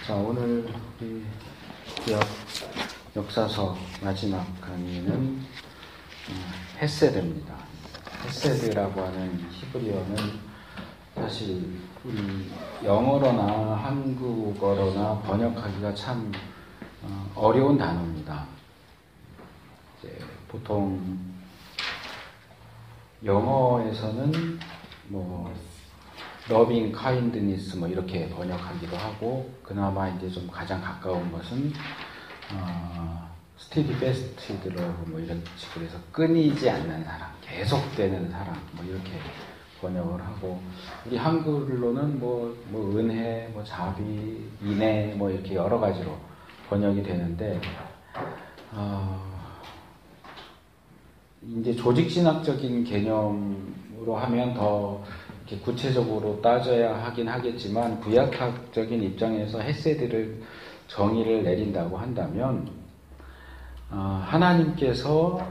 자, 오늘 우리 역사서 마지막 강의는 헤세드입니다. 헤세드라고 하는 히브리어는 사실 우리 영어로나 한국어로나 번역하기가 참 어려운 단어입니다. 이제 보통 영어에서는 loving kindness 이렇게 번역하기도 하고, 그나마 이제 좀 가장 가까운 것은 steadfast love 이런 식으로 해서 끊이지 않는 사랑, 계속되는 사랑 이렇게 번역을 하고, 우리 한글로는 은혜, 자비, 인애 이렇게 여러 가지로 번역이 되는데, 이제 조직신학적인 개념으로 하면 더 이렇게 구체적으로 따져야 하긴 하겠지만, 구약학적인 입장에서 헤세드를 정의를 내린다고 한다면, 하나님께서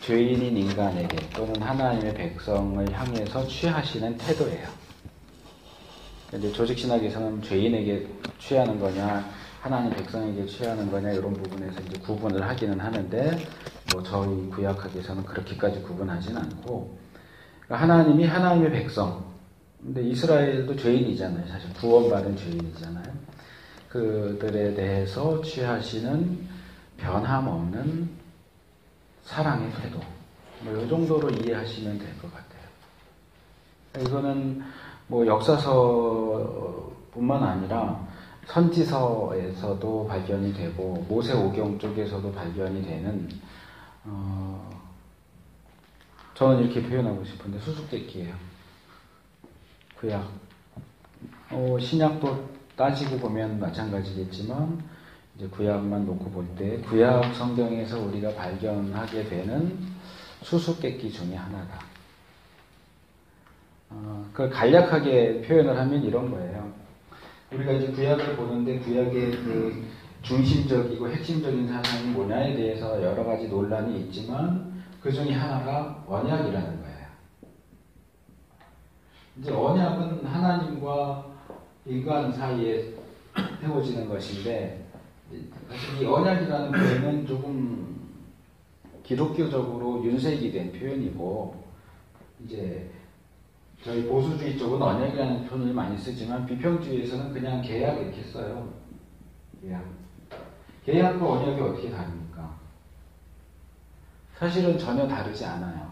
죄인인 인간에게 또는 하나님의 백성을 향해서 취하시는 태도예요. 근데 조직신학에서는 죄인에게 취하는 거냐, 하나님 백성에게 취하는 거냐, 이런 부분에서 이제 구분을 하기는 하는데, 저희 구약학에서는 그렇게까지 구분하진 않고, 하나님이 하나님의 백성, 근데 이스라엘도 죄인이잖아요. 사실 구원받은 죄인이잖아요. 그들에 대해서 취하시는 변함없는 사랑의 태도, 이 정도로 이해하시면 될 것 같아요. 이거는 역사서뿐만 아니라 선지서에서도 발견이 되고, 모세오경 쪽에서도 발견이 되는, 저는 이렇게 표현하고 싶은데 수수께끼예요. 구약, 신약도 따지고 보면 마찬가지겠지만, 이제 구약만 놓고 볼 때 구약 성경에서 우리가 발견하게 되는 수수께끼 중에 하나다. 그걸 간략하게 표현을 하면 이런 거예요. 우리가 이제 구약을 보는데, 구약의 그 중심적이고 핵심적인 사상이 뭐냐에 대해서 여러 가지 논란이 있지만, 그 중에 하나가 언약이라는 거예요. 이제 언약은 하나님과 인간 사이에 세워지는 것인데, 사실 이 언약이라는 표현은 조금 기독교적으로 윤색이 된 표현이고, 이제 저희 보수주의 쪽은 언약이라는 표현을 많이 쓰지만, 비평주의에서는 그냥 계약 이렇게 써요. 계약과 언약이 어떻게 다릅니까? 사실은 전혀 다르지 않아요.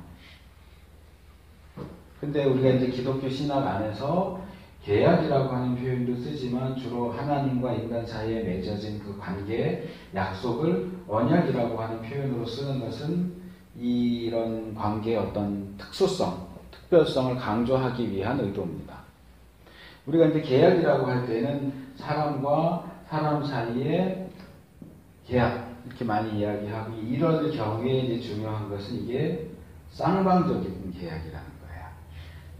근데 우리가 이제 기독교 신학 안에서 계약이라고 하는 표현도 쓰지만, 주로 하나님과 인간 사이에 맺어진 그 관계, 약속을 언약이라고 하는 표현으로 쓰는 것은 이런 관계의 어떤 특수성, 특별성을 강조하기 위한 의도입니다. 우리가 이제 계약이라고 할 때는 사람과 사람 사이에 계약, 이렇게 많이 이야기하고, 이럴 경우에 이제 중요한 것은 이게 쌍방적인 계약이라는 거예요.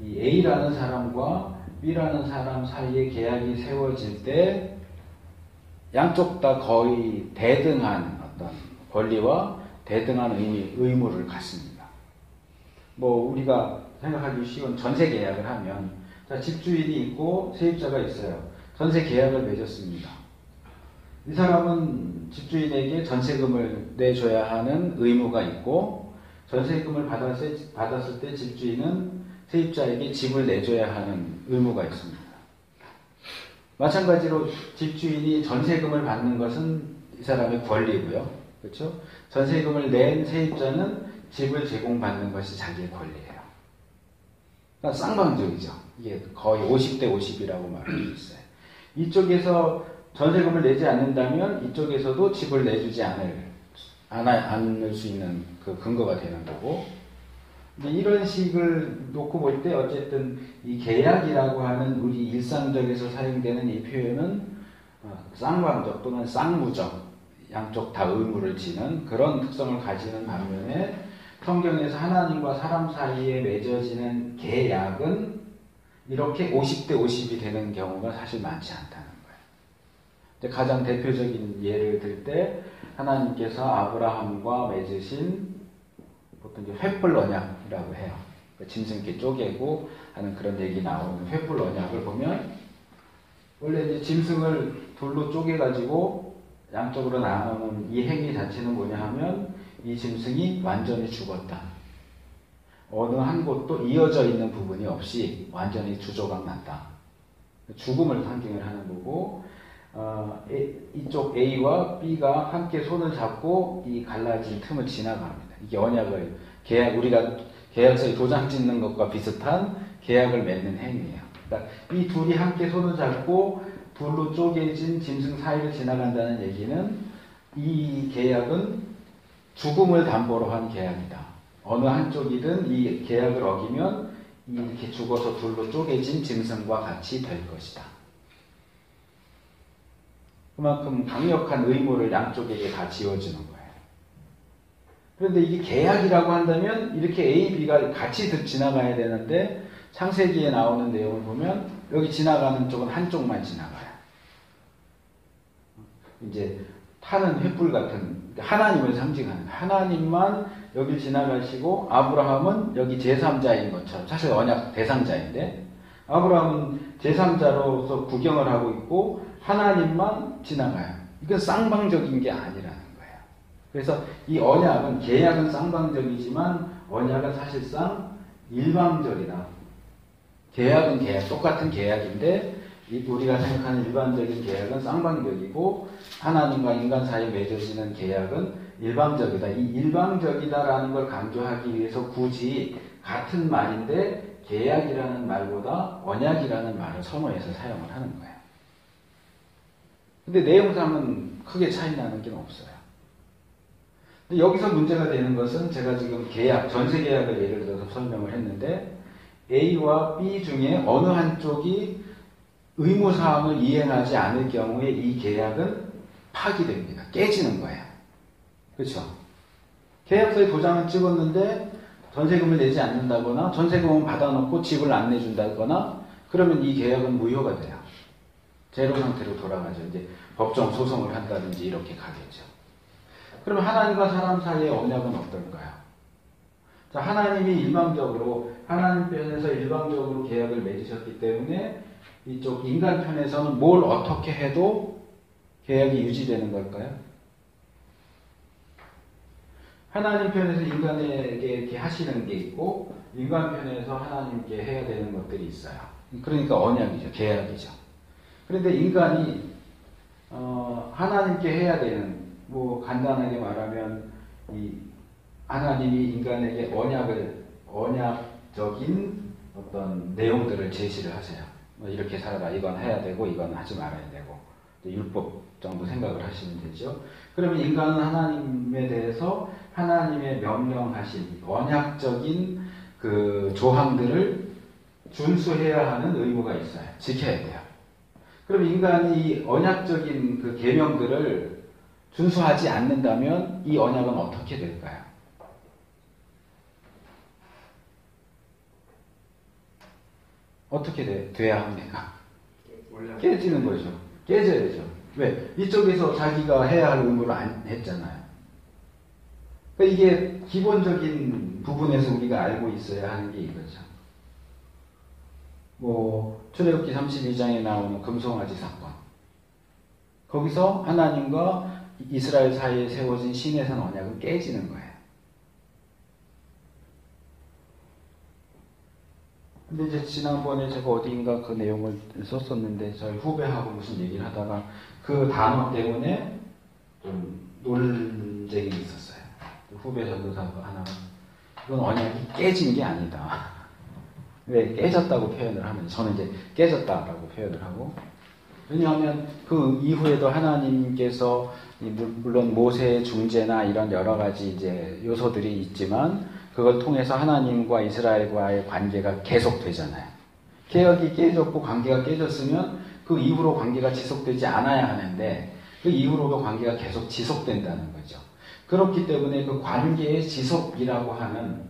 이 A라는 사람과 B라는 사람 사이에 계약이 세워질 때 양쪽 다 거의 대등한 어떤 권리와 대등한 의무를 갖습니다. 우리가 생각하기 쉬운 전세 계약을 하면, 집주인이 있고 세입자가 있어요. 전세 계약을 맺었습니다. 이 사람은 집주인에게 전세금을 내줘야 하는 의무가 있고, 전세금을 받았을 때 집주인은 세입자에게 집을 내줘야 하는 의무가 있습니다. 마찬가지로 집주인이 전세금을 받는 것은 이 사람의 권리고요. 그렇죠? 전세금을 낸 세입자는 집을 제공받는 것이 자기의 권리예요. 그러니까 쌍방적이죠. 이게 거의 50대 50이라고 말할 수 있어요. 이쪽에서 전세금을 내지 않는다면 이쪽에서도 집을 내주지 않을 수 있는 그 근거가 되는 거고, 이런 식을 놓고 볼 때 어쨌든 이 계약이라고 하는 우리 일상적에서 사용되는 이 표현은 쌍방적 또는 쌍무적, 양쪽 다 의무를 지는 그런 특성을 가지는 반면에, 성경에서 하나님과 사람 사이에 맺어지는 계약은 이렇게 50대 50이 되는 경우가 사실 많지 않다는 거예요. 가장 대표적인 예를 들 때, 하나님께서 아브라함과 맺으신 보통 이제 횃불 언약이라고 해요. 짐승께 쪼개고 하는 그런 얘기 나오는 횃불 언약을 보면, 원래 이제 짐승을 돌로 쪼개가지고 양쪽으로 나누는 이 행위 자체는 뭐냐 하면 이 짐승이 완전히 죽었다. 어느 한 곳도 이어져 있는 부분이 없이 완전히 두 조각 났다. 죽음을 상징을 하는 거고, 이쪽 A와 B가 함께 손을 잡고 이 갈라진 틈을 지나갑니다. 이게 언약을, 우리가 계약서에 도장 찍는 것과 비슷한 계약을 맺는 행위예요. 그러니까 이 둘이 함께 손을 잡고 둘로 쪼개진 짐승 사이를 지나간다는 얘기는 이 계약은 죽음을 담보로 한 계약이다. 어느 한쪽이든 이 계약을 어기면 이렇게 죽어서 둘로 쪼개진 짐승과 같이 될 것이다. 그만큼 강력한 의무를 양쪽에게 다 지어주는 거예요. 그런데 이게 계약이라고 한다면 이렇게 A, B가 같이 지나가야 되는데 창세기에 나오는 내용을 보면 여기 지나가는 쪽은 한쪽만 지나가요. 이제 타는 횃불 같은 하나님을 상징하는 하나님만 여기 지나가시고 아브라함은 여기 제3자인 것처럼 사실 언약 대상자인데 아브라함은 제3자로서 구경을 하고 있고 하나님만 지나가요. 이건 쌍방적인 게 아니라는 거예요. 그래서 이 언약은 계약은 쌍방적이지만 언약은 사실상 일방적이다. 계약은 계약, 똑같은 계약인데 우리가 생각하는 일반적인 계약은 쌍방적이고 하나님과 인간 사이에 맺어지는 계약은 일방적이다. 이 일방적이다라는 걸 강조하기 위해서 굳이 같은 말인데 계약이라는 말보다 언약이라는 말을 선호해서 사용을 하는 거예요. 근데 내용상은 크게 차이 나는 게 없어요. 근데 여기서 문제가 되는 것은 제가 지금 계약, 전세 계약을 예를 들어서 설명을 했는데 A와 B 중에 어느 한쪽이 의무사항을 이행하지 않을 경우에 이 계약은 파기됩니다. 깨지는 거예요. 그렇죠? 계약서에 도장을 찍었는데 전세금을 내지 않는다거나 전세금은 받아놓고 집을 안 내준다거나 그러면 이 계약은 무효가 돼요. 제로 상태로 돌아가죠. 이제 법정 소송을 한다든지 이렇게 가겠죠. 그러면 하나님과 사람 사이의 언약은 어떨까요? 자, 하나님이 일방적으로 하나님 편에서 일방적으로 계약을 맺으셨기 때문에 이쪽 인간 편에서는 뭘 어떻게 해도 계약이 유지되는 걸까요? 하나님 편에서 인간에게 이렇게 하시는 게 있고 인간 편에서 하나님께 해야 되는 것들이 있어요. 그러니까 언약이죠. 계약이죠. 그런데 인간이 하나님께 해야 되는 간단하게 말하면 이 하나님이 인간에게 언약적인 어떤 내용들을 제시를 하세요. 이렇게 살아라. 이건 해야 되고 이건 하지 말아야 되고 율법 정도 생각을 하시면 되죠. 그러면 인간은 하나님에 대해서 하나님의 명령하신 언약적인 그 조항들을 준수해야 하는 의무가 있어요. 지켜야 돼요. 그럼 인간이 이 언약적인 그 계명들을 준수하지 않는다면 이 언약은 어떻게 될까요? 어떻게 돼야 합니까? 깨지는 거죠. 깨져야죠. 왜? 이쪽에서 자기가 해야 할 의무를 안 했잖아요. 그러니까 이게 기본적인 부분에서 우리가 알고 있어야 하는 게 이거죠. 출애굽기 32장에 나오는 금송아지 사건. 거기서 하나님과 이스라엘 사이에 세워진 시내산 언약은 깨지는 거예요. 근데 이제 지난번에 제가 어디인가 그 내용을 썼었는데 저희 후배하고 무슨 얘기를 하다가 그 단어 때문에 좀 논쟁이 있었어요. 후배 전도사가 하나가 이건 언약이 깨진 게 아니다. 왜 깨졌다고 표현을 하면 저는 이제 깨졌다라고 표현을 하고 왜냐하면 그 이후에도 하나님께서 물론 모세의 중재나 이런 여러 가지 이제 요소들이 있지만 그걸 통해서 하나님과 이스라엘과의 관계가 계속되잖아요. 계약이 깨졌고 관계가 깨졌으면 그 이후로 관계가 지속되지 않아야 하는데 그 이후로도 관계가 계속 지속된다는 거죠. 그렇기 때문에 그 관계의 지속이라고 하는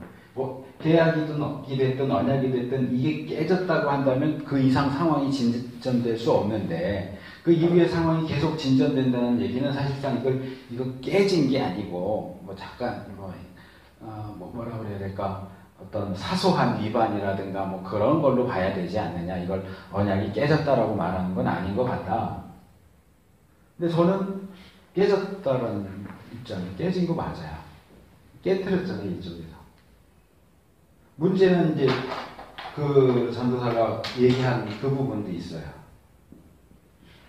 계약이든 어기 됐든 언약이 됐든 이게 깨졌다고 한다면 그 이상 상황이 진전될 수 없는데 그 이후의 상황이 계속 진전된다는 얘기는 사실상 이거 깨진 게 아니고 잠깐 뭐라고 해야 될까 어떤 사소한 위반이라든가 뭐 그런 걸로 봐야 되지 않느냐. 이걸 언약이 깨졌다라고 말하는 건 아닌 것 같다. 근데 저는 깨졌다라는 입장이 깨진 거 맞아요. 깨트렸잖아요, 이쪽에서. 문제는 이제 그 전도사가 얘기한 그 부분도 있어요.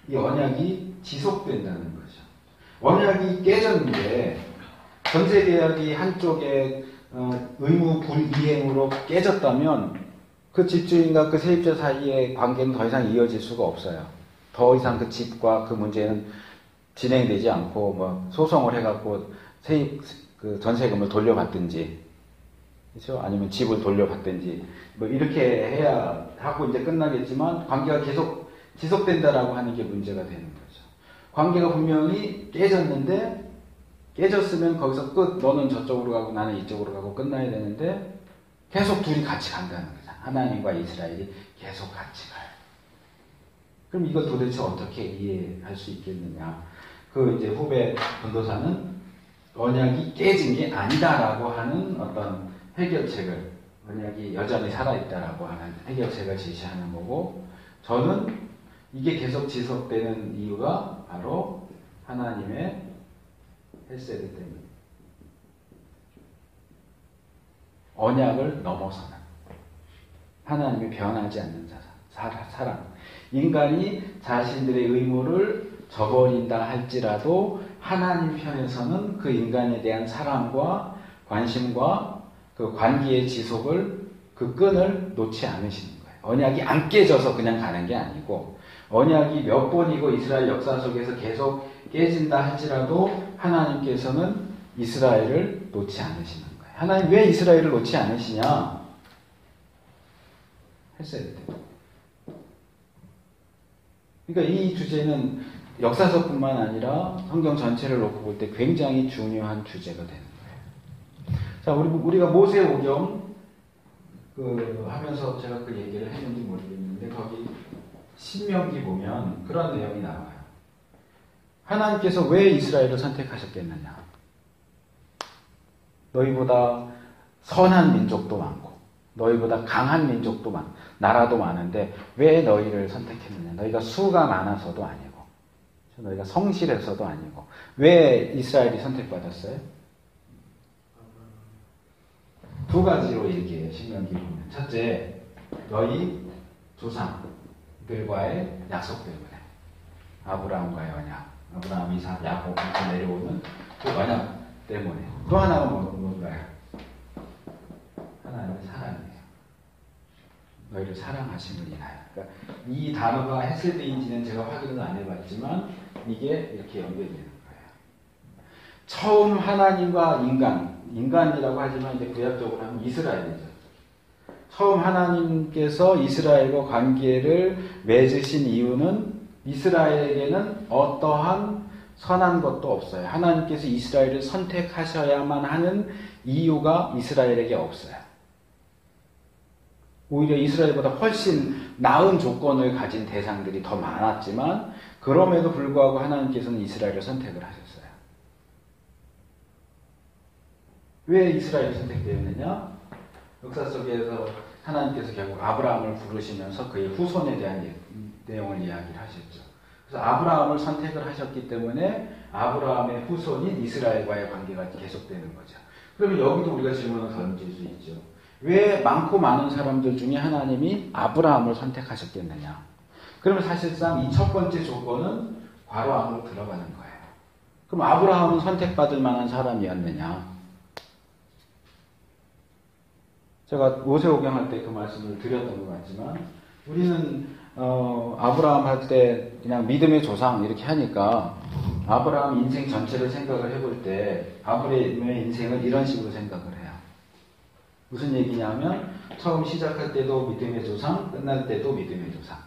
이 언약이 지속된다는 거죠. 언약이 깨졌는데 전세계약이 한쪽에 의무 불이행으로 깨졌다면 그 집주인과 그 세입자 사이의 관계는 더 이상 이어질 수가 없어요. 더 이상 그 집과 그 문제는 진행되지 않고 뭐 소송을 해갖고 그 전세금을 돌려받든지, 그렇죠? 아니면 집을 돌려받든지 뭐 이렇게 해야 하고 이제 끝나겠지만 관계가 계속 지속된다라고 하는 게 문제가 되는 거죠. 관계가 분명히 깨졌으면 거기서 끝, 너는 저쪽으로 가고 나는 이쪽으로 가고 끝나야 되는데 계속 둘이 같이 간다는 거죠. 하나님과 이스라엘이 계속 같이 가요. 그럼 이걸 도대체 어떻게 이해할 수 있겠느냐. 그 이제 후배 전도사는 언약이 깨진 게 아니다라고 하는 어떤 해결책을, 언약이 여전히 살아있다라고 하는 해결책을 제시하는 거고, 저는 이게 계속 지속되는 이유가 바로 하나님의 헤세드 때문에. 언약을 넘어서는 하나님이 변하지 않는 사랑. 인간이 자신들의 의무를 저버린다 할지라도 하나님 편에서는 그 인간에 대한 사랑과 관심과 그 관계의 지속을, 그 끈을 놓지 않으시는 거예요. 언약이 안 깨져서 그냥 가는 게 아니고, 언약이 몇 번이고 이스라엘 역사 속에서 계속 깨진다 할지라도 하나님께서는 이스라엘을 놓지 않으시는 거예요. 하나님 왜 이스라엘을 놓지 않으시냐? 했어야 돼요. 그러니까 이 주제는 역사서뿐만 아니라 성경 전체를 놓고 볼 때 굉장히 중요한 주제가 되는 거예요. 자, 우리가 모세오경 하면서 제가 그 얘기를 했는지 모르겠는데 거기 신명기 보면 그런 내용이 나와요. 하나님께서 왜 이스라엘을 선택하셨겠느냐? 너희보다 선한 민족도 많고 너희보다 강한 민족도 나라도 많은데 왜 너희를 선택했느냐? 너희가 수가 많아서도 아니고 너희가 성실해서도 아니고. 왜 이스라엘이 선택받았어요? 두 가지로 얘기해요. 신명기 보면. 첫째, 너희 조상들과의 약속 때문에. 아브라함과의 언약. 아브라함, 이삭, 야곱 이렇게 내려오는 그 언약 때문에. 또 하나가 뭔가요? 하나님의 사랑이에요. 너희를 사랑하심을 인하여. 그러니까 이 단어가 헤세드인지는 제가 확인은 안 해봤지만 이게 이렇게 연결되는 거예요. 처음 하나님과 인간이라고 하지만 이제 구약적으로 하면 이스라엘이죠. 처음 하나님께서 이스라엘과 관계를 맺으신 이유는 이스라엘에게는 어떠한 선한 것도 없어요. 하나님께서 이스라엘을 선택하셔야만 하는 이유가 이스라엘에게 없어요. 오히려 이스라엘보다 훨씬 나은 조건을 가진 대상들이 더 많았지만 그럼에도 불구하고 하나님께서는 이스라엘을 선택을 하셨어요. 왜 이스라엘이 선택되었느냐? 역사 속에서 하나님께서 결국 아브라함을 부르시면서 그의 후손에 대한 내용을 이야기를 하셨죠. 그래서 아브라함을 선택을 하셨기 때문에 아브라함의 후손인 이스라엘과의 관계가 계속되는 거죠. 그러면 여기도 우리가 질문을 던질 수 있죠. 왜 많고 많은 사람들 중에 하나님이 아브라함을 선택하셨겠느냐? 그러면 사실상 이 첫 번째 조건은 괄호 안으로 들어가는 거예요. 그럼 아브라함은 선택받을 만한 사람이었느냐? 제가 모세오경 할 때 그 말씀을 드렸던 것 같지만 우리는 아브라함 할 때 그냥 믿음의 조상 이렇게 하니까 아브라함 인생 전체를 생각을 해볼 때 아브라함의 인생을 이런 식으로 생각을 해요. 무슨 얘기냐면 처음 시작할 때도 믿음의 조상, 끝날 때도 믿음의 조상.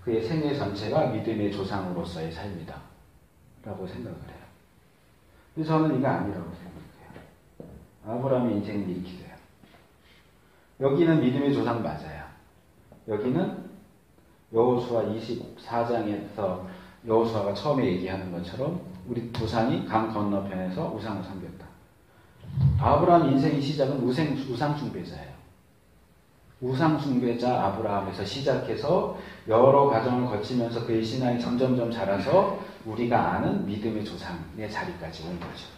그의 생애 전체가 믿음의 조상으로서의 삶이다 라고 생각을 해요. 근데 저는 이거 아니라고 생각해요. 아브라함의 인생은 이렇게 돼요. 여기는 믿음의 조상 맞아요. 여기는 여호수아 24장에서 여호수아가 처음에 얘기하는 것처럼 우리 조상이 강 건너편에서 우상을 섬겼다. 아브라함 인생의 시작은 우상 숭배자예요. 우상 숭배자 아브라함에서 시작해서 여러 과정을 거치면서 그의 신앙이 점점점 자라서 우리가 아는 믿음의 조상의 자리까지 온 거죠.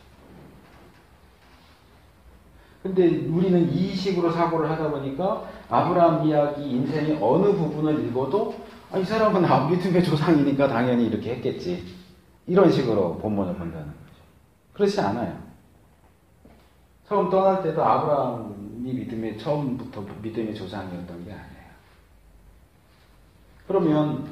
근데 우리는 이 식으로 사고를 하다 보니까 아브라함 이야기 인생의 어느 부분을 읽어도 이 사람은 믿음의 조상이니까 당연히 이렇게 했겠지. 이런 식으로 본문을 본다는 거죠. 그렇지 않아요. 처음 떠날 때도 아브라함이 처음부터 믿음의 조상이었던 게 아니에요. 그러면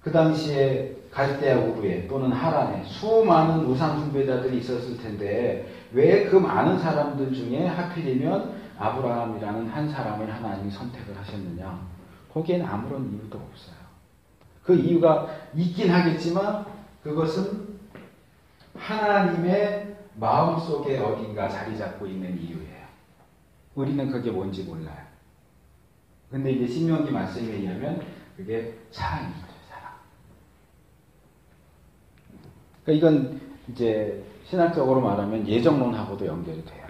그 당시에 갈대아 우르에 또는 하란에 수많은 우상 숭배자들이 있었을 텐데 왜 그 많은 사람들 중에 하필이면 아브라함이라는 한 사람을 하나님이 선택을 하셨느냐? 거기에는 아무런 이유도 없어요. 그 이유가 있긴 하겠지만 그것은 하나님의 마음속에 어딘가 자리 잡고 있는 이유예요. 우리는 그게 뭔지 몰라요. 근데 이제 신명기 말씀에 의하면 그게 사랑인 거죠, 사랑. 그러니까 이건 이제 신학적으로 말하면 예정론하고도 연결이 돼요.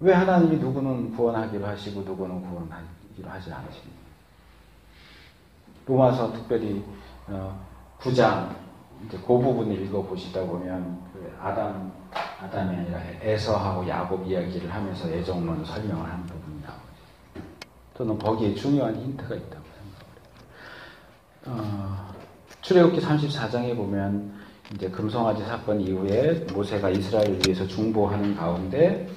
왜 하나님이 누구는 구원하기로 하시고 누구는 구원하기로 하지 않으십니까? 로마서 특별히 9장 이제 그 부분을 읽어보시다 보면 그 아담이 아니라 에서하고 야곱 이야기를 하면서 예정론 설명을 하는 부분이 나오죠. 저는 거기에 중요한 힌트가 있다고 생각해요. 출애굽기 34장에 보면 이제 금송아지 사건 이후에 모세가 이스라엘을 위해서 중보하는 가운데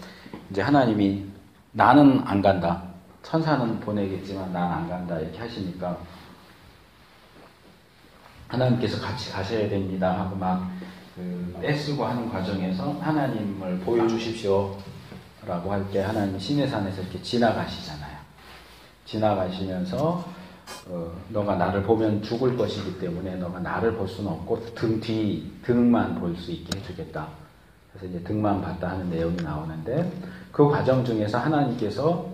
이제 하나님이 나는 안 간다. 천사는 보내겠지만 난 안 간다. 이렇게 하시니까 하나님께서 같이 가셔야 됩니다 하고 막 떼쓰고 하는 과정에서 하나님을 보여주십시오 라고 할 때 하나님 시내산에서 이렇게 지나가시잖아요. 지나가시면서 너가 나를 보면 죽을 것이기 때문에 너가 나를 볼 수는 없고 등만 볼 수 있게 해주겠다. 그래서 이제 등만 봤다 하는 내용이 나오는데 그 과정 중에서 하나님께서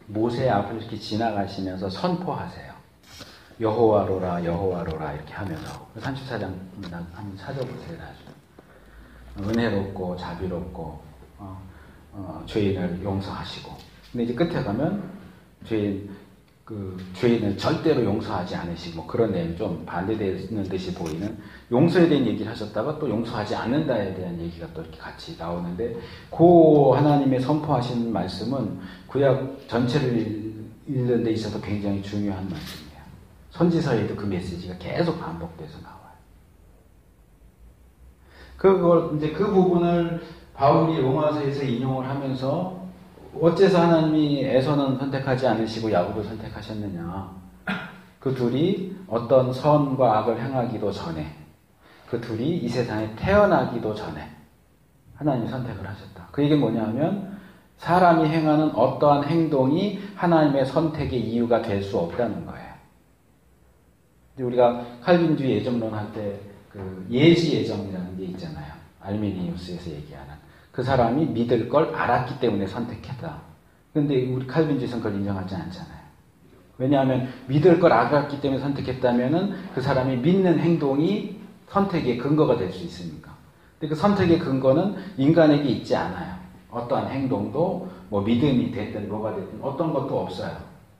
모세 앞을 이렇게 지나가시면서 선포하세요. 여호와로라 여호와로라 이렇게 하면서 34장 한번 찾아보세요. 나중에. 은혜롭고 자비롭고 죄인을 용서하시고 근데 이제 끝에 가면 죄인을 절대로 용서하지 않으시고 뭐 그런 내용 좀 반대되는 듯이 보이는 용서에 대한 얘기를 하셨다가 또 용서하지 않는다에 대한 얘기가 또 이렇게 같이 나오는데 그 하나님의 선포하신 말씀은 구약 전체를 읽는 데 있어서 굉장히 중요한 말씀이에요. 선지서에도 그 메시지가 계속 반복돼서 나와요. 그 부분을 바울이 로마서에서 인용을 하면서 어째서 하나님이 에서는 선택하지 않으시고 야곱을 선택하셨느냐. 그 둘이 어떤 선과 악을 행하기도 전에 그 둘이 이 세상에 태어나기도 전에 하나님이 선택을 하셨다. 그 얘기는 뭐냐 하면 사람이 행하는 어떠한 행동이 하나님의 선택의 이유가 될 수 없다는 거예요. 우리가 칼빈주의 예정론 할 때 그 예지 예정이라는 게 있잖아요. 알미니우스에서 얘기하는 그 사람이 믿을 걸 알았기 때문에 선택했다. 근데 우리 칼빈주의는 그걸 인정하지 않잖아요. 왜냐하면 믿을 걸 알았기 때문에 선택했다면은 그 사람이 믿는 행동이 선택의 근거가 될 수 있으니까. 근데 그 선택의 근거는 인간에게 있지 않아요. 어떠한 행동도 뭐 믿음이 됐든 뭐가 됐든 어떤 것도 없어요.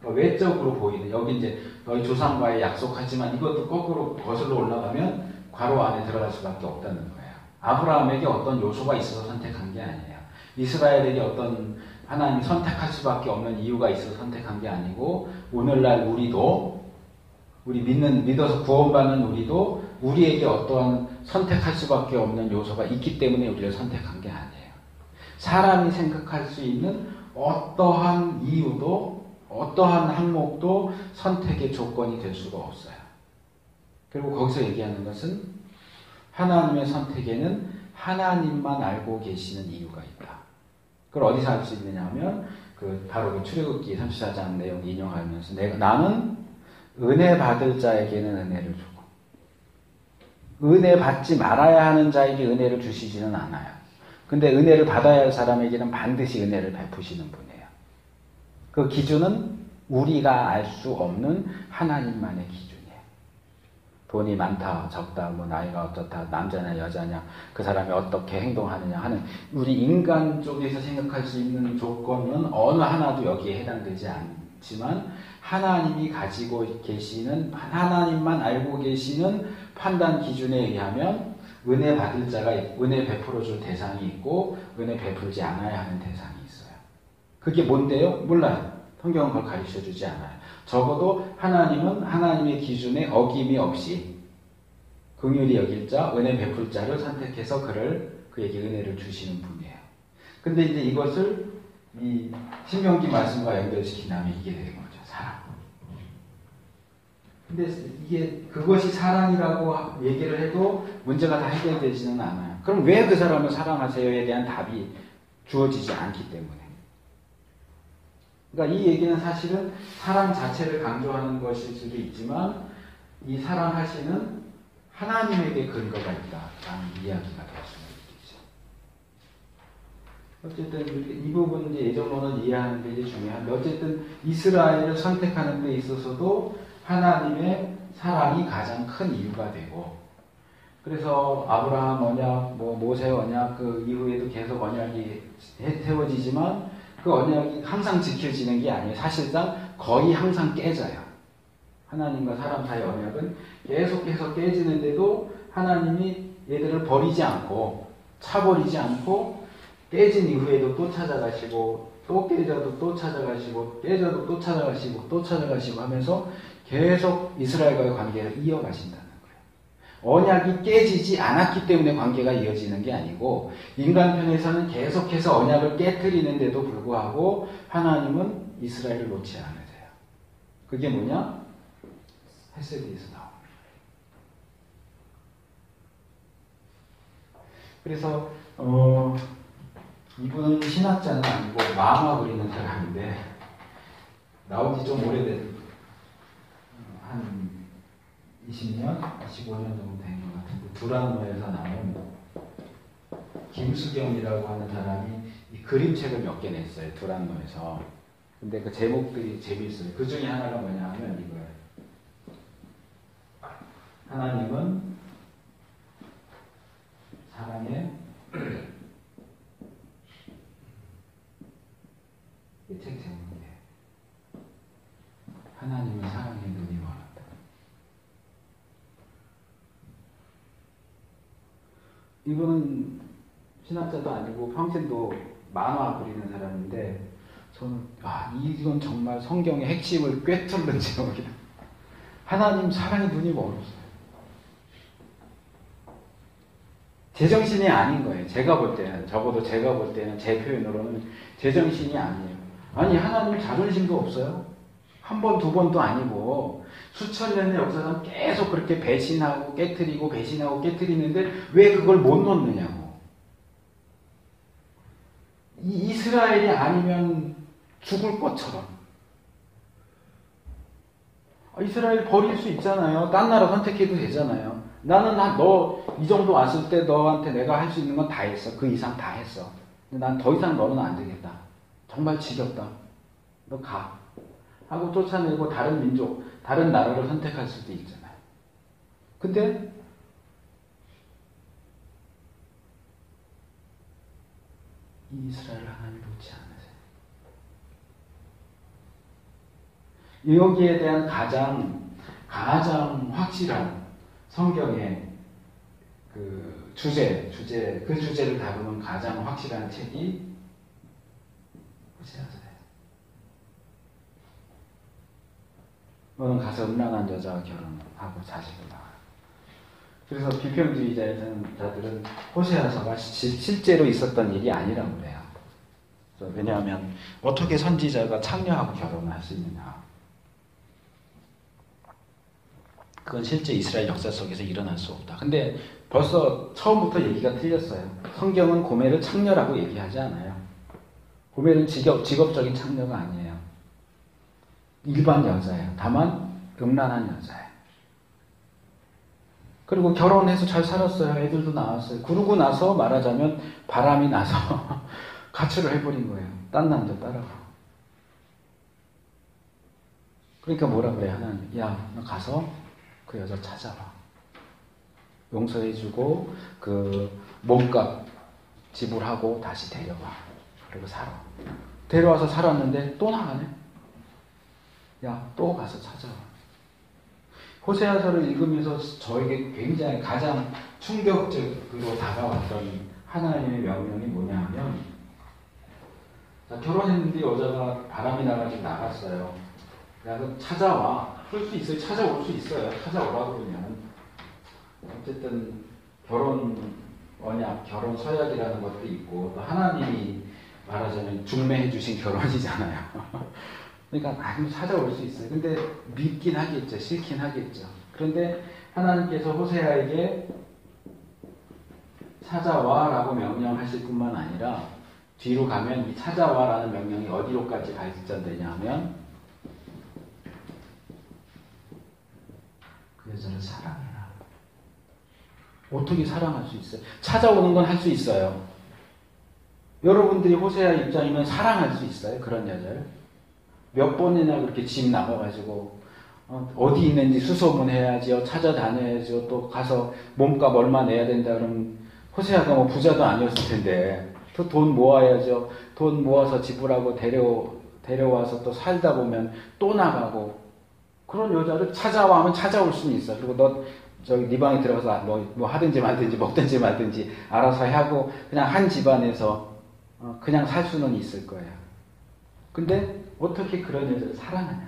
외적으로 보이는 여기 이제 너희 조상과의 약속하지만 이것도 거꾸로 거슬러 올라가면 괄호 안에 들어갈 수밖에 없다는 거예요. 아브라함에게 어떤 요소가 있어서 선택한 게 아니에요. 이스라엘에게 어떤 하나님이 선택할 수밖에 없는 이유가 있어서 선택한 게 아니고 오늘날 우리도 믿어서 구원받는 우리도 우리에게 어떠한 선택할 수밖에 없는 요소가 있기 때문에 우리를 선택한 게 아니에요. 사람이 생각할 수 있는 어떠한 이유도 어떠한 항목도 선택의 조건이 될 수가 없어요. 그리고 거기서 얘기하는 것은 하나님의 선택에는 하나님만 알고 계시는 이유가 있다. 그걸 어디서 알 수 있느냐 하면 바로 그 출애굽기 34장 내용 인용하면서 나는 은혜 받을 자에게는 은혜를 주고 은혜 받지 말아야 하는 자에게 은혜를 주시지는 않아요. 근데 은혜를 받아야 할 사람에게는 반드시 은혜를 베푸시는 분이에요. 그 기준은 우리가 알 수 없는 하나님만의 기준이에요. 돈이 많다, 적다, 뭐 나이가 어떻다, 남자냐 여자냐, 그 사람이 어떻게 행동하느냐 하는 우리 인간 쪽에서 생각할 수 있는 조건은 어느 하나도 여기에 해당되지 않지만 하나님이 가지고 계시는, 하나님만 알고 계시는 판단 기준에 의하면 은혜 받을 자가 있고, 은혜 베풀어 줄 대상이 있고 은혜 베풀지 않아야 하는 대상이 있어요. 그게 뭔데요? 몰라요. 성경은 그걸 가르쳐 주지 않아요. 적어도 하나님은 하나님의 기준에 어김이 없이 긍휼히 여길 자, 은혜 베풀 자를 선택해서 그에게 은혜를 주시는 분이에요. 근데 이제 이것을 이 신명기 말씀과 연결시킨다면 이게 되는 거죠. 사랑. 근데 이게 그것이 사랑이라고 얘기를 해도 문제가 다 해결되지는 않아요. 그럼 왜 그 사람을 사랑하세요에 대한 답이 주어지지 않기 때문에. 그러니까 이 얘기는 사실은 사랑 자체를 강조하는 것일 수도 있지만 이 사랑하시는 하나님에게 근거가 있다라는 이야기가 될 수는 있겠죠. 어쨌든 이 부분은 이제 예정론을 이해하는 게 이제 중요한데 어쨌든 이스라엘을 선택하는 데 있어서도 하나님의 사랑이 가장 큰 이유가 되고 그래서 아브라함 언약, 뭐 모세 언약 그 이후에도 계속 언약이 세워지지만 그 언약이 항상 지켜지는 게 아니에요. 사실상 거의 항상 깨져요. 하나님과 사람 사이의 언약은 계속해서 깨지는데도 하나님이 얘들을 버리지 않고 차버리지 않고 깨진 이후에도 또 찾아가시고 또 깨져도 또 찾아가시고 깨져도 또 찾아가시고 또 찾아가시고 하면서 계속 이스라엘과의 관계를 이어가신다는 거예요. 언약이 깨지지 않았기 때문에 관계가 이어지는 게 아니고 인간 편에서는 계속해서 언약을 깨트리는데도 불구하고 하나님은 이스라엘을 놓지 않으세요. 그게 뭐냐? 헤세드에서 나옵니다. 그래서 이분은 신학자는 아니고 만화 그리는 사람인데 나온 지 좀 오래된 한 20년, 15년 정도 된 것 같은데 두란노에서 나온 김수경이라고 하는 사람이 이 그림책을 몇 개 냈어요. 두란노에서. 근데 그 제목들이 재미있어요. 그 중에 하나가 뭐냐 하면 이거예요. 하나님은 사랑의 이 책 제목이에요. 하나님은 사랑의 눈이 멀었다. 이분은 신학자도 아니고 평생도 만화 그리는 사람인데 저는 이건 정말 성경의 핵심을 꿰뚫는 제목이다. 하나님 사랑의 눈이 멀었어요. 제정신이 아닌 거예요. 제가 볼 때는, 적어도 제가 볼 때는 제 표현으로는 제정신이 아니에요. 아니 하나님 자존심도 없어요. 한 번, 두 번도 아니고 수천 년의 역사상 계속 그렇게 배신하고 깨트리고 배신하고 깨트리는데 왜 그걸 못 놓느냐고. 이스라엘이 아니면 죽을 것처럼. 이스라엘 버릴 수 있잖아요. 딴 나라 선택해도 되잖아요. 나는 너 이 정도 왔을 때 너한테 내가 할 수 있는 건 다 했어. 그 이상 다 했어. 난 더 이상 너는 안 되겠다. 정말 지겹다. 너 가. 하고 쫓아내고 다른 민족, 다른 나라를 선택할 수도 있잖아요. 근데 이 이스라엘을 하나님이 놓지 않으세요. 여기에 대한 가장 확실한 성경의 그 주제를 다루는 가장 확실한 책이 호세아서예요. 너는 가서 음란한 여자와 결혼하고 자식을 낳아요. 그래서 비평주의자들은 호세아서가 실제로 있었던 일이 아니라고 그래요. 왜냐하면 어떻게 선지자가 창녀하고 결혼을 할 수 있느냐. 그건 실제 이스라엘 역사 속에서 일어날 수 없다. 근데 벌써 처음부터 얘기가 틀렸어요. 성경은 고멜을 창녀라고 얘기하지 않아요. 고멜은 직업적인 창녀가 아니에요. 일반 여자예요. 다만 음란한 여자예요. 그리고 결혼해서 잘 살았어요. 애들도 낳았어요. 그러고 나서 말하자면 바람이 나서 가출을 해버린 거예요. 딴 남자 따라가고. 그러니까 뭐라 그래요? 하나님. 야, 너 가서 그 여자 찾아와. 용서해주고 그 몸값 지불하고 다시 데려와. 그리고 살아. 데려와서 살았는데 또 나가네. 야, 또 가서 찾아와. 호세아서를 읽으면서 저에게 굉장히 가장 충격적으로 다가왔던 하나님의 명령이 뭐냐 하면, 자, 결혼했는데 여자가 바람이 나가지고 나갔어요. 그래서 찾아와. 그럴 수 있어요. 찾아올 수 있어요. 찾아오라 그러면. 어쨌든 결혼 언약, 결혼 서약이라는 것도 있고, 또 하나님이 말하자면 중매해 주신 결혼이잖아요. 그러니까 찾아올 수 있어요. 근데 믿긴 하겠죠. 싫긴 하겠죠. 그런데 하나님께서 호세아에게 찾아와라고 명령하실 뿐만 아니라 뒤로 가면 이 찾아와라는 명령이 어디로까지 발전되냐 하면 그 여자를 사랑해라. 어떻게 사랑할 수 있어요? 찾아오는 건 할 수 있어요. 여러분들이 호세아 입장이면 사랑할 수 있어요? 그런 여자를? 몇 번이나 그렇게 집 나가가지고 어디 있는지 수소문해야지요. 찾아다녀야지요. 또 가서 몸값 얼마 내야 된다 그러면 호세아가 뭐 부자도 아니었을 텐데 또 돈 모아야죠. 돈 모아서 지불하고 데려와서 또 살다 보면 또 나가고 그런 여자를 찾아와 하면 찾아올 수는 있어. 그리고 너 저기 네 방에 들어가서 뭐 하든지 말든지 먹든지 말든지 알아서 하고 그냥 한 집안에서 그냥 살 수는 있을 거예요. 근데 어떻게 그런 여자를 사랑하냐고요.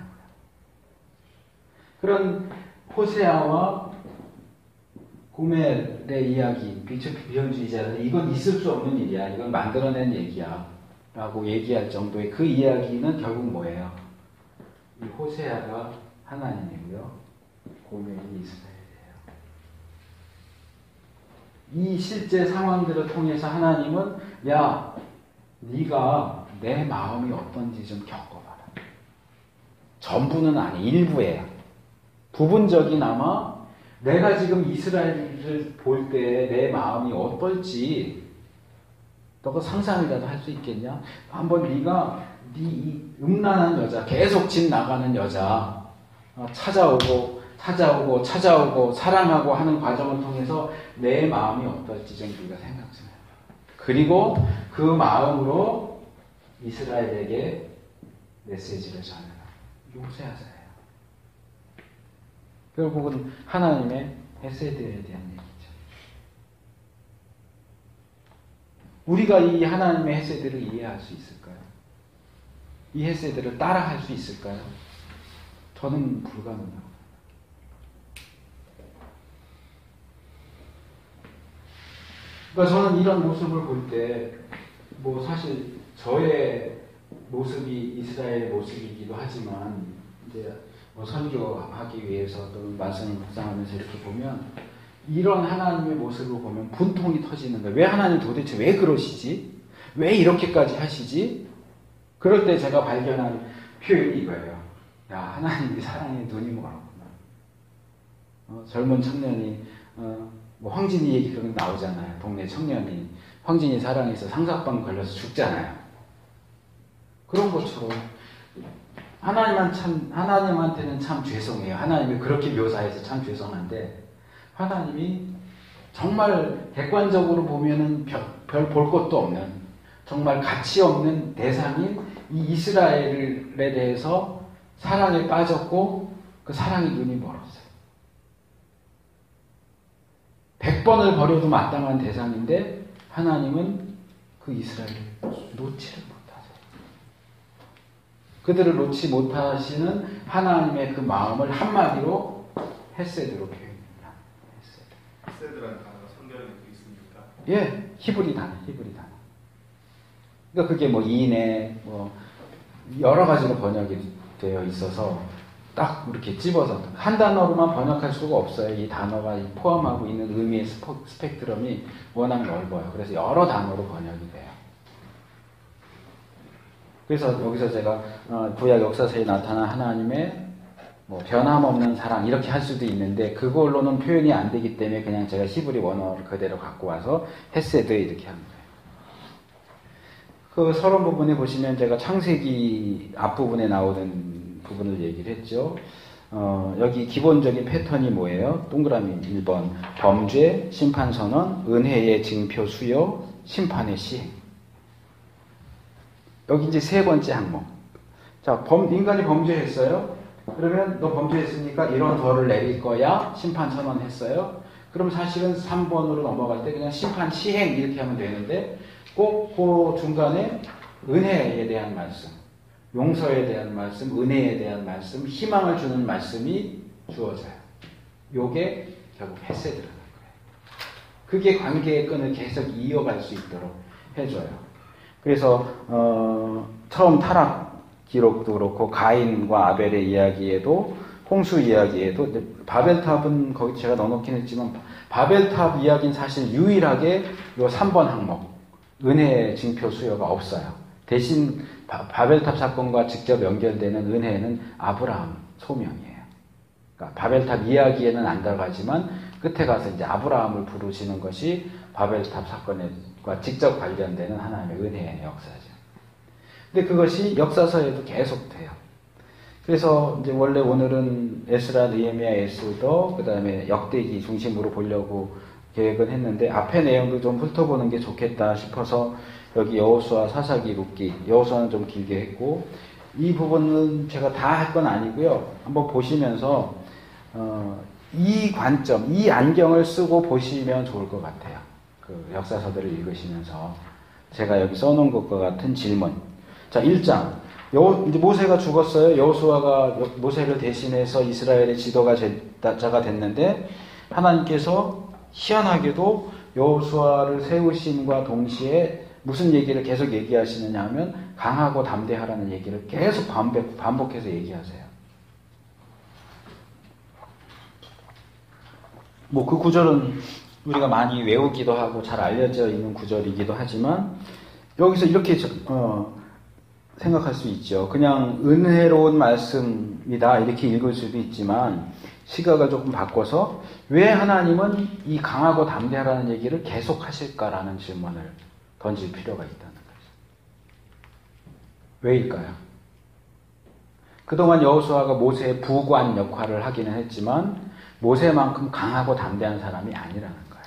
그런 호세아와 고멜의 이야기, 비현주의자는 이건 있을 수 없는 일이야. 이건 만들어낸 얘기야. 라고 얘기할 정도의 그 이야기는 결국 뭐예요? 이 호세아가 하나님이고요. 고멜이 이스라엘이에요. 이 실제 상황들을 통해서 하나님은 야, 네가 내 마음이 어떤지 좀 겪어봐라. 전부는 아니, 일부예요. 부분적이나마 내가 지금 이스라엘을 볼 때 내 마음이 어떨지 너가 상상이라도 할 수 있겠냐? 한번 네가 이 음란한 여자, 계속 집 나가는 여자 찾아오고 사랑하고 하는 과정을 통해서 내 마음이 어떨지 좀 네가 생각 좀 해봐. 그리고 그 마음으로 이스라엘에게 메시지를 전해라. 호세아서예요. 결국은 하나님의 헤세드에 대한 얘기죠. 우리가 이 하나님의 헤세드를 이해할 수 있을까요? 이 헤세드를 따라할 수 있을까요? 저는 불가능합니다. 그러니까 저는 이런 모습을 볼 때 뭐 사실 저의 모습이 이스라엘의 모습이기도 하지만 이제 뭐 선교하기 위해서 또 말씀을 묵상하면서 이렇게 보면 이런 하나님의 모습을 보면 분통이 터지는 거예요. 왜 하나님 도대체 왜 그러시지? 왜 이렇게까지 하시지? 그럴 때 제가 발견한 표현이 이거예요. 야, 하나님이 사랑에 눈이 멀었구나. 젊은 청년이 뭐 황진이 얘기 그런 거 나오잖아요. 동네 청년이 황진이 사랑해서 상사방 걸려서 죽잖아요. 그런 것처럼 하나님한테는 참 죄송해요. 하나님이 그렇게 묘사해서 참 죄송한데 하나님이 정말 객관적으로 보면은 별 볼 것도 없는 정말 가치 없는 대상인 이 이스라엘에 대해서 사랑에 빠졌고 그 사랑의 눈이 멀었어요. 100번을 버려도 마땅한 대상인데 하나님은 그 이스라엘을 놓지를 못하세요. 그들을 놓지 못하시는 하나님의 그 마음을 한마디로 헤세드로 표현합니다. 헤세드라는 단어가 성경에 있습니까? 예, 히브리 단어. 그러니까 그게 뭐 이내 뭐 여러 가지로 번역이 되어 있어서 딱 이렇게 집어서 한 단어로만 번역할 수가 없어요. 이 단어가 포함하고 있는 의미의 스펙트럼이 워낙 넓어요. 그래서 여러 단어로 번역이 돼요. 그래서 여기서 제가 구약 역사서에 나타난 하나님의 뭐 변함없는 사랑 이렇게 할 수도 있는데 그걸로는 표현이 안 되기 때문에 그냥 제가 히브리 원어를 그대로 갖고 와서 헤세드 이렇게 한 거예요. 그 서론 부분에 보시면 제가 창세기 앞부분에 나오는 부분을 얘기를 했죠. 여기 기본적인 패턴이 뭐예요? 동그라미 1번 범죄, 심판선언, 은혜의 징표 수요, 심판의 시행. 여기 이제 세 번째 항목. 자, 인간이 범죄했어요. 그러면 너 범죄했으니까 이런 벌을 내릴 거야. 심판 선언했어요. 그럼 사실은 3번으로 넘어갈 때 그냥 심판 시행 이렇게 하면 되는데 꼭 그 중간에 은혜에 대한 말씀, 용서에 대한 말씀, 은혜에 대한 말씀, 희망을 주는 말씀이 주어져요. 요게 결국 헤세드라는 거예요. 그게 관계의 끈을 계속 이어갈 수 있도록 해줘요. 그래서 처음 타락 기록도 그렇고 가인과 아벨의 이야기에도 홍수 이야기에도 바벨탑은 거기 제가 넣어놓긴 했지만 바벨탑 이야기는 사실 유일하게 요 3번 항목 은혜의 징표 수요가 없어요. 대신 바벨탑 사건과 직접 연결되는 은혜는 아브라함 소명이에요. 그러니까 바벨탑 이야기에는 안 들어가지만 끝에 가서 이제 아브라함을 부르시는 것이 바벨탑 사건과 직접 관련되는 하나님의 은혜의 역사죠. 근데 그것이 역사서에도 계속 돼요. 그래서 이제 원래 오늘은 에스라, 느헤미야, 에스더, 그 다음에 역대기 중심으로 보려고 계획은 했는데 앞에 내용도 좀 훑어보는 게 좋겠다 싶어서 여기 여호수아, 사사기, 룻기, 여호수아는 좀 길게 했고 이 부분은 제가 다 할 건 아니고요. 한번 보시면서 이 관점, 이 안경을 쓰고 보시면 좋을 것 같아요. 그 역사서들을 읽으시면서 제가 여기 써놓은 것과 같은 질문. 자, 1장. 이제 모세가 죽었어요. 여호수아가 모세를 대신해서 이스라엘의 지도자가 됐는데 하나님께서 희한하게도 여호수아를 세우심과 동시에 무슨 얘기를 계속 얘기하시느냐 하면 강하고 담대하라는 얘기를 계속 반복해서 얘기하세요. 뭐 그 구절은 우리가 많이 외우기도 하고 잘 알려져 있는 구절이기도 하지만 여기서 이렇게 생각할 수 있죠. 그냥 은혜로운 말씀이다 이렇게 읽을 수도 있지만 시각을 조금 바꿔서 왜 하나님은 이 강하고 담대하라는 얘기를 계속 하실까라는 질문을 던질 필요가 있다는 거죠. 왜일까요? 그동안 여호수아가 모세의 부관 역할을 하기는 했지만 모세만큼 강하고 담대한 사람이 아니라는 거예요.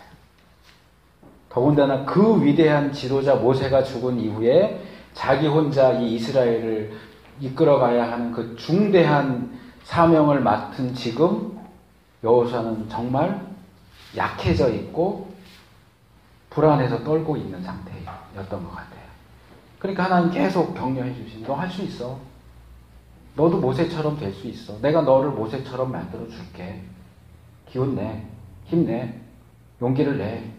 더군다나 그 위대한 지도자 모세가 죽은 이후에 자기 혼자 이 이스라엘을 이끌어가야 하는 그 중대한 사명을 맡은 지금 여호수아는 정말 약해져 있고 불안해서 떨고 있는 상태였던 것 같아요. 그러니까 하나님 계속 격려해 주신 너 할 수 있어. 너도 모세처럼 될 수 있어. 내가 너를 모세처럼 만들어 줄게. 기운 내. 힘내. 용기를 내.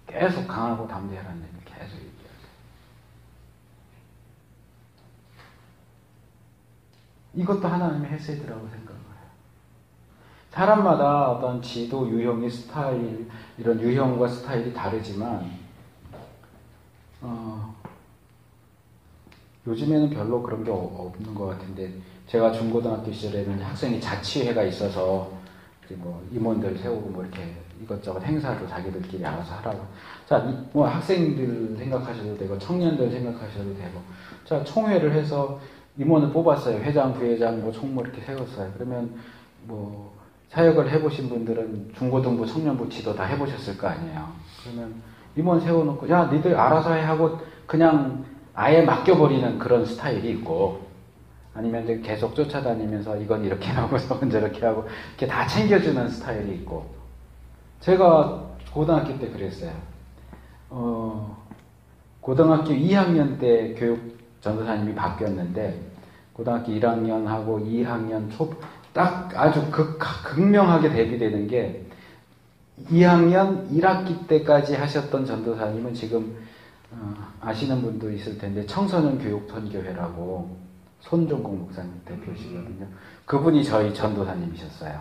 계속 강하고 담대하라는 얘기를 계속 얘기하세요. 이것도 하나님의 헤세드라고 생각을 해요. 사람마다 어떤 지도, 유형의 스타일, 이런 유형과 스타일이 다르지만 요즘에는 별로 그런 게 없는 것 같은데 제가 중고등학교 시절에는 학생이 자치회가 있어서 이제 뭐 임원들 세우고 뭐 이렇게 이것저것 행사도 자기들끼리 알아서 하라고. 자, 뭐 학생들 생각하셔도 되고 청년들 생각하셔도 되고. 자, 총회를 해서 임원을 뽑았어요. 회장, 부회장, 뭐 총무 이렇게 세웠어요. 그러면 뭐 사역을 해보신 분들은 중고등부, 청년부 지도 다 해보셨을 거 아니에요. 그러면 임원 세워놓고 야, 니들 알아서 해 하고 그냥 아예 맡겨버리는 그런 스타일이 있고 아니면 계속 쫓아다니면서 이건 이렇게 하고 저건 저렇게 하고 이렇게 다 챙겨주는 스타일이 있고 제가 고등학교 때 그랬어요. 고등학교 2학년 때 교육 전도사님이 바뀌었는데 고등학교 1학년하고 2학년 딱 아주 극명하게 대비되는 게 2학년 1학기 때까지 하셨던 전도사님은 지금 아시는 분도 있을 텐데 청소년 교육 선교회라고 손종국 목사님 대표시거든요. 그분이 저희 전도사님이셨어요.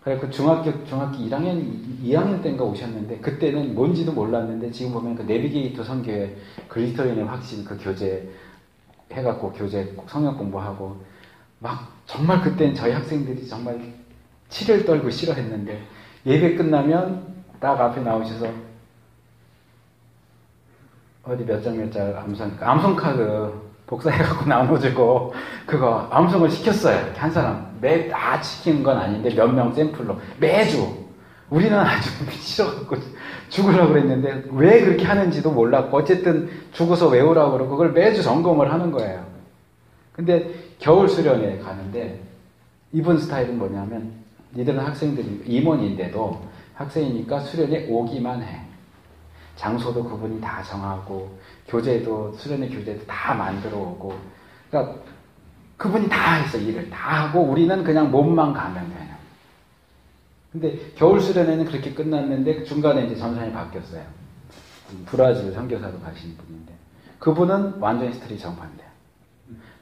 그래서 중학교 1학년, 2학년 때인가 오셨는데 그때는 뭔지도 몰랐는데 지금 보면 그 내비게이터 선교회 그리스도인의 확신 그 교재 해갖고 교재 성경 공부하고 막 정말 그때는 저희 학생들이 정말 치를 떨고 싫어했는데 예배 끝나면 딱 앞에 나오셔서 어디 몇 장 암송카드 복사해갖고 나눠주고 그거 암송을 시켰어요. 이렇게 한 사람 다 시키는 건 아닌데 몇 명 샘플로 매주. 우리는 아주 미쳐갖고 죽으려고 그랬는데 왜 그렇게 하는지도 몰랐고 어쨌든 죽어서 외우라고 그러고 그걸 매주 점검을 하는 거예요. 근데 겨울 수련회 가는데 이분 스타일은 뭐냐면 니들은 학생들이 임원인데도 학생이니까 수련회 오기만 해. 장소도 그분이 다 정하고 교재도 수련회 교재도 다 만들어 오고 그러니까 그분이 다 했어. 일을 다 하고 우리는 그냥 몸만 가면 돼요. 근데 겨울 수련회는 그렇게 끝났는데 중간에 이제 전선이 바뀌었어요. 브라질 선교사로 가신 분인데 그분은 완전히 스트리 정반대야.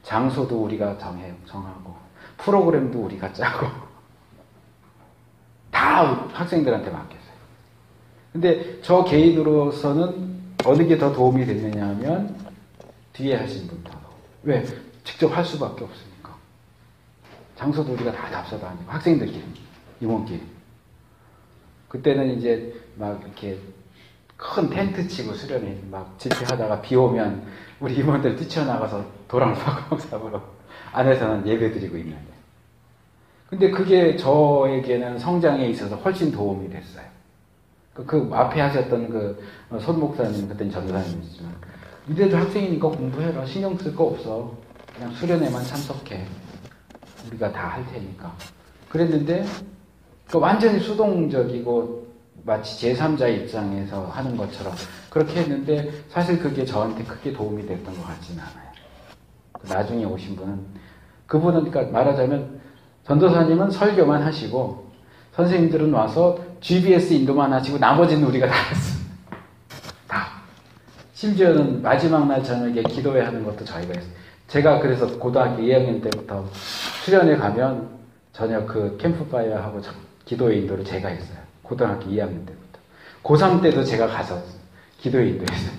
장소도 우리가 정하고 프로그램도 우리가 짜고 다 학생들한테 맡겼어요. 근데 저 개인으로서는 어느 게 더 도움이 됐느냐 하면 뒤에 하신 분도. 왜? 직접 할 수밖에 없으니까. 장소도 우리가 다 잡숴다 하니까 학생들끼리, 임원끼리. 그때는 이제 막 이렇게 큰 텐트 치고 수련회 막 집회하다가 비 오면 우리 임원들 뛰쳐나가서 도랑을 파고 잡으러 안에서는 예배 드리고 있는데. 근데 그게 저에게는 성장에 있어서 훨씬 도움이 됐어요. 그 앞에 하셨던 그 손 목사님, 그때는 전도사님이시지만 이래도 학생이니까 공부해라. 신경 쓸 거 없어. 그냥 수련회만 참석해. 우리가 다 할 테니까. 그랬는데 그 완전히 수동적이고 마치 제3자 입장에서 하는 것처럼 그렇게 했는데 사실 그게 저한테 크게 도움이 됐던 것 같지는 않아요. 나중에 오신 분은 그분은 그러니까 말하자면 전도사님은 설교만 하시고 선생님들은 와서 GBS 인도만 하시고 나머지는 우리가 다 했어. 다. 심지어는 마지막 날 저녁에 기도회 하는 것도 저희가 했어요. 제가 그래서 고등학교 2학년 때부터 수련회 가면 저녁 그 캠프파이어하고 기도회 인도를 제가 했어요. 고등학교 2학년 때부터. 고3 때도 제가 가서 기도회 인도했어요.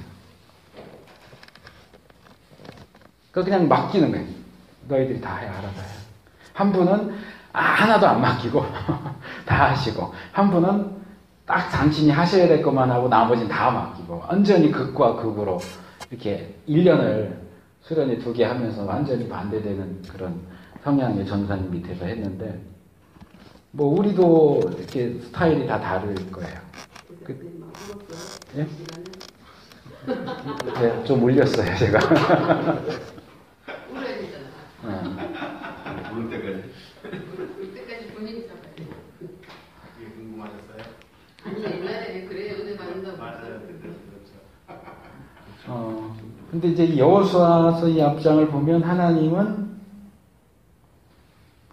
그냥 맡기는 거예요. 너희들이 다 해, 알아서 해. 한 분은 하나도 안 맡기고 다 하시고 한 분은 딱 당신이 하셔야 될 것만 하고 나머지는 다 맡기고 완전히 극과 극으로 이렇게 1년을 수련회 2개 하면서 완전히 반대되는 그런 성향의 전사님 밑에서 했는데 뭐 우리도 이렇게 스타일이 다 다를 거예요. 예? 네, 좀 울렸어요 제가. 울 때까지. 울 때까지 본인이 잡아요. 이게 궁금하셨어요? 아니 옛날에 그래 은혜 받는다고. 맞아요. 근데 이제 여호수아서 이 앞장을 보면 하나님은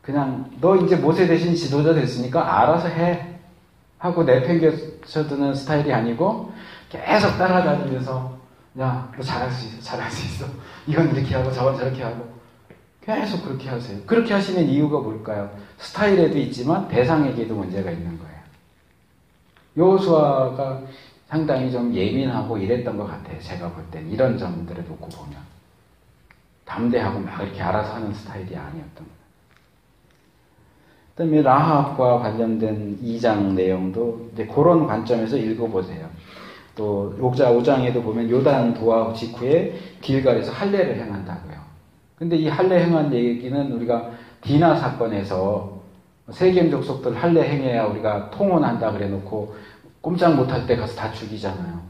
그냥 너 이제 모세 대신 지도자 됐으니까 알아서 해 하고 내팽개쳐두는 스타일이 아니고 계속 따라다니면서 야 너 잘할 수 있어 잘할 수 있어 이건 이렇게 하고 저건 저렇게 하고 계속 그렇게 하세요. 그렇게 하시는 이유가 뭘까요? 스타일에도 있지만 대상에게도 문제가 있는 거예요. 여호수아가 상당히 좀 예민하고 이랬던 것 같아요. 제가 볼 땐 이런 점들을 놓고 보면 담대하고 막 이렇게 알아서 하는 스타일이 아니었던 거예요. 그다음에 라합과 관련된 2장 내용도 이제 그런 관점에서 읽어보세요. 또 5장에도 보면 요단 도하 직후에 길갈에서 할례를 행한다고요. 근데 이 할례 행한 얘기는 우리가 디나 사건에서 세겜 족속들 할례 행해야 우리가 통혼한다 그래 놓고 꼼짝 못할 때 가서 다 죽이잖아요.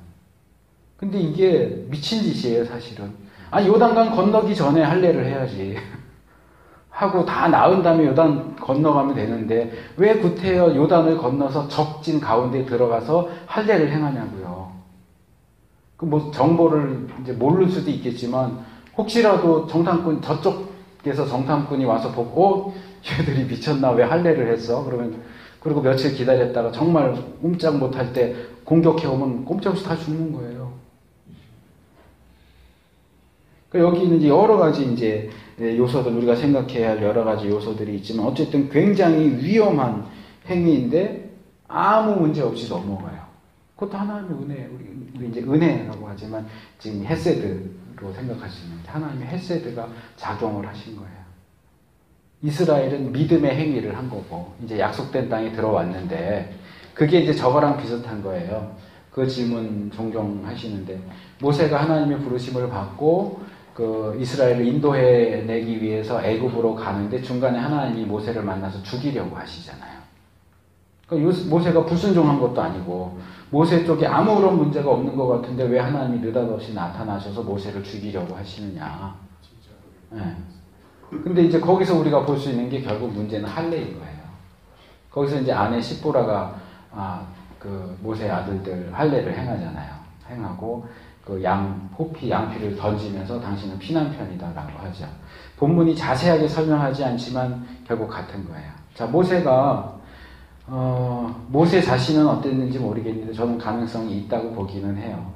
근데 이게 미친 짓이에요 사실은. 요단강 건너기 전에 할례를 해야지 하고 다 나은 다음에 요단 건너가면 되는데 왜 구태여 요단을 건너서 적진 가운데 들어가서 할례를 행하냐고요. 그 뭐 정보를 이제 모를 수도 있겠지만 혹시라도 정탐꾼 저쪽에서 정탐꾼이 와서 보고 얘들이 미쳤나 왜 할례를 했어? 그러면 그리고 며칠 기다렸다가 정말 꼼짝 못할 때 공격해 오면 꼼짝없이 다 죽는 거예요. 그러니까 여기는 이제 여러 가지 이제 요소들 우리가 생각해야 할 여러 가지 요소들이 있지만 어쨌든 굉장히 위험한 행위인데 아무 문제 없이 넘어가요. 그것도 하나님의 은혜, 우리 이제 은혜라고 하지만 지금 헤세드로 생각할 수 있는데 하나님의 헤세드가 작용을 하신 거예요. 이스라엘은 믿음의 행위를 한 거고 이제 약속된 땅에 들어왔는데 그게 이제 저거랑 비슷한 거예요. 그 질문 종종 하시는데 모세가 하나님의 부르심을 받고 그 이스라엘을 인도해내기 위해서 애굽으로 가는데 중간에 하나님이 모세를 만나서 죽이려고 하시잖아요. 그러니까 모세가 불순종한 것도 아니고 모세 쪽에 아무런 문제가 없는 것 같은데 왜 하나님이 느닷없이 나타나셔서 모세를 죽이려고 하시느냐. 네. 근데 이제 거기서 우리가 볼 수 있는 게 결국 문제는 할례인 거예요. 거기서 이제 아내 시보라가 그 모세 아들들 할례를 행하잖아요. 행하고 그 호피 양피를 던지면서 당신은 피난편이다라고 하죠. 본문이 자세하게 설명하지 않지만 결국 같은 거예요. 자, 모세 자신은 어땠는지 모르겠는데 저는 가능성이 있다고 보기는 해요.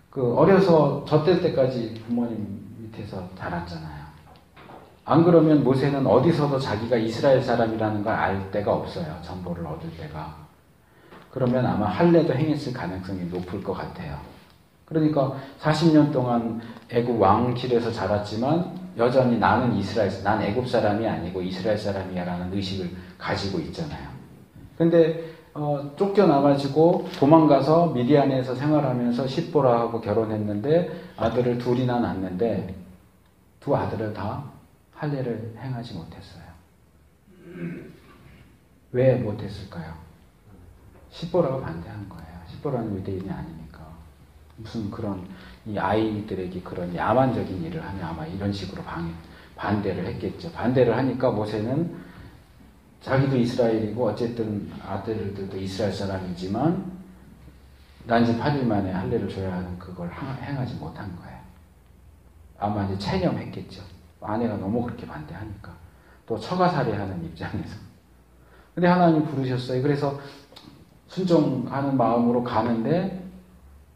그 어려서 젖될 때까지 부모님 밑에서 자랐잖아요. 안 그러면 모세는 어디서도 자기가 이스라엘 사람이라는 걸 알 데가 없어요. 정보를 얻을 때가. 그러면 아마 할례도 행했을 가능성이 높을 것 같아요. 그러니까 40년 동안 애굽 왕실에서 자랐지만 여전히 난 애굽 사람이 아니고 이스라엘 사람이야라는 의식을 가지고 있잖아요. 근데 쫓겨나가지고 도망가서 미디안에서 생활하면서 십보라하고 결혼했는데 아들을 둘이나 낳았는데 두 아들을 다 할례를 행하지 못했어요. 왜 못했을까요? 십보라가 반대한 거예요. 십보라는 유대인이 아니니까. 무슨 그런 이 아이들에게 그런 야만적인 일을 하면 아마 이런 식으로 반대를 했겠죠. 반대를 하니까 모세는 자기도 이스라엘이고 어쨌든 아들들도 이스라엘 사람이지만 난지 8일 만에 할례를 줘야 하는 그걸 행하지 못한 거예요. 아마 이제 체념했겠죠. 아내가 너무 그렇게 반대하니까. 또 처가살이하는 입장에서. 근데 하나님이 부르셨어요. 그래서 순종하는 마음으로 가는데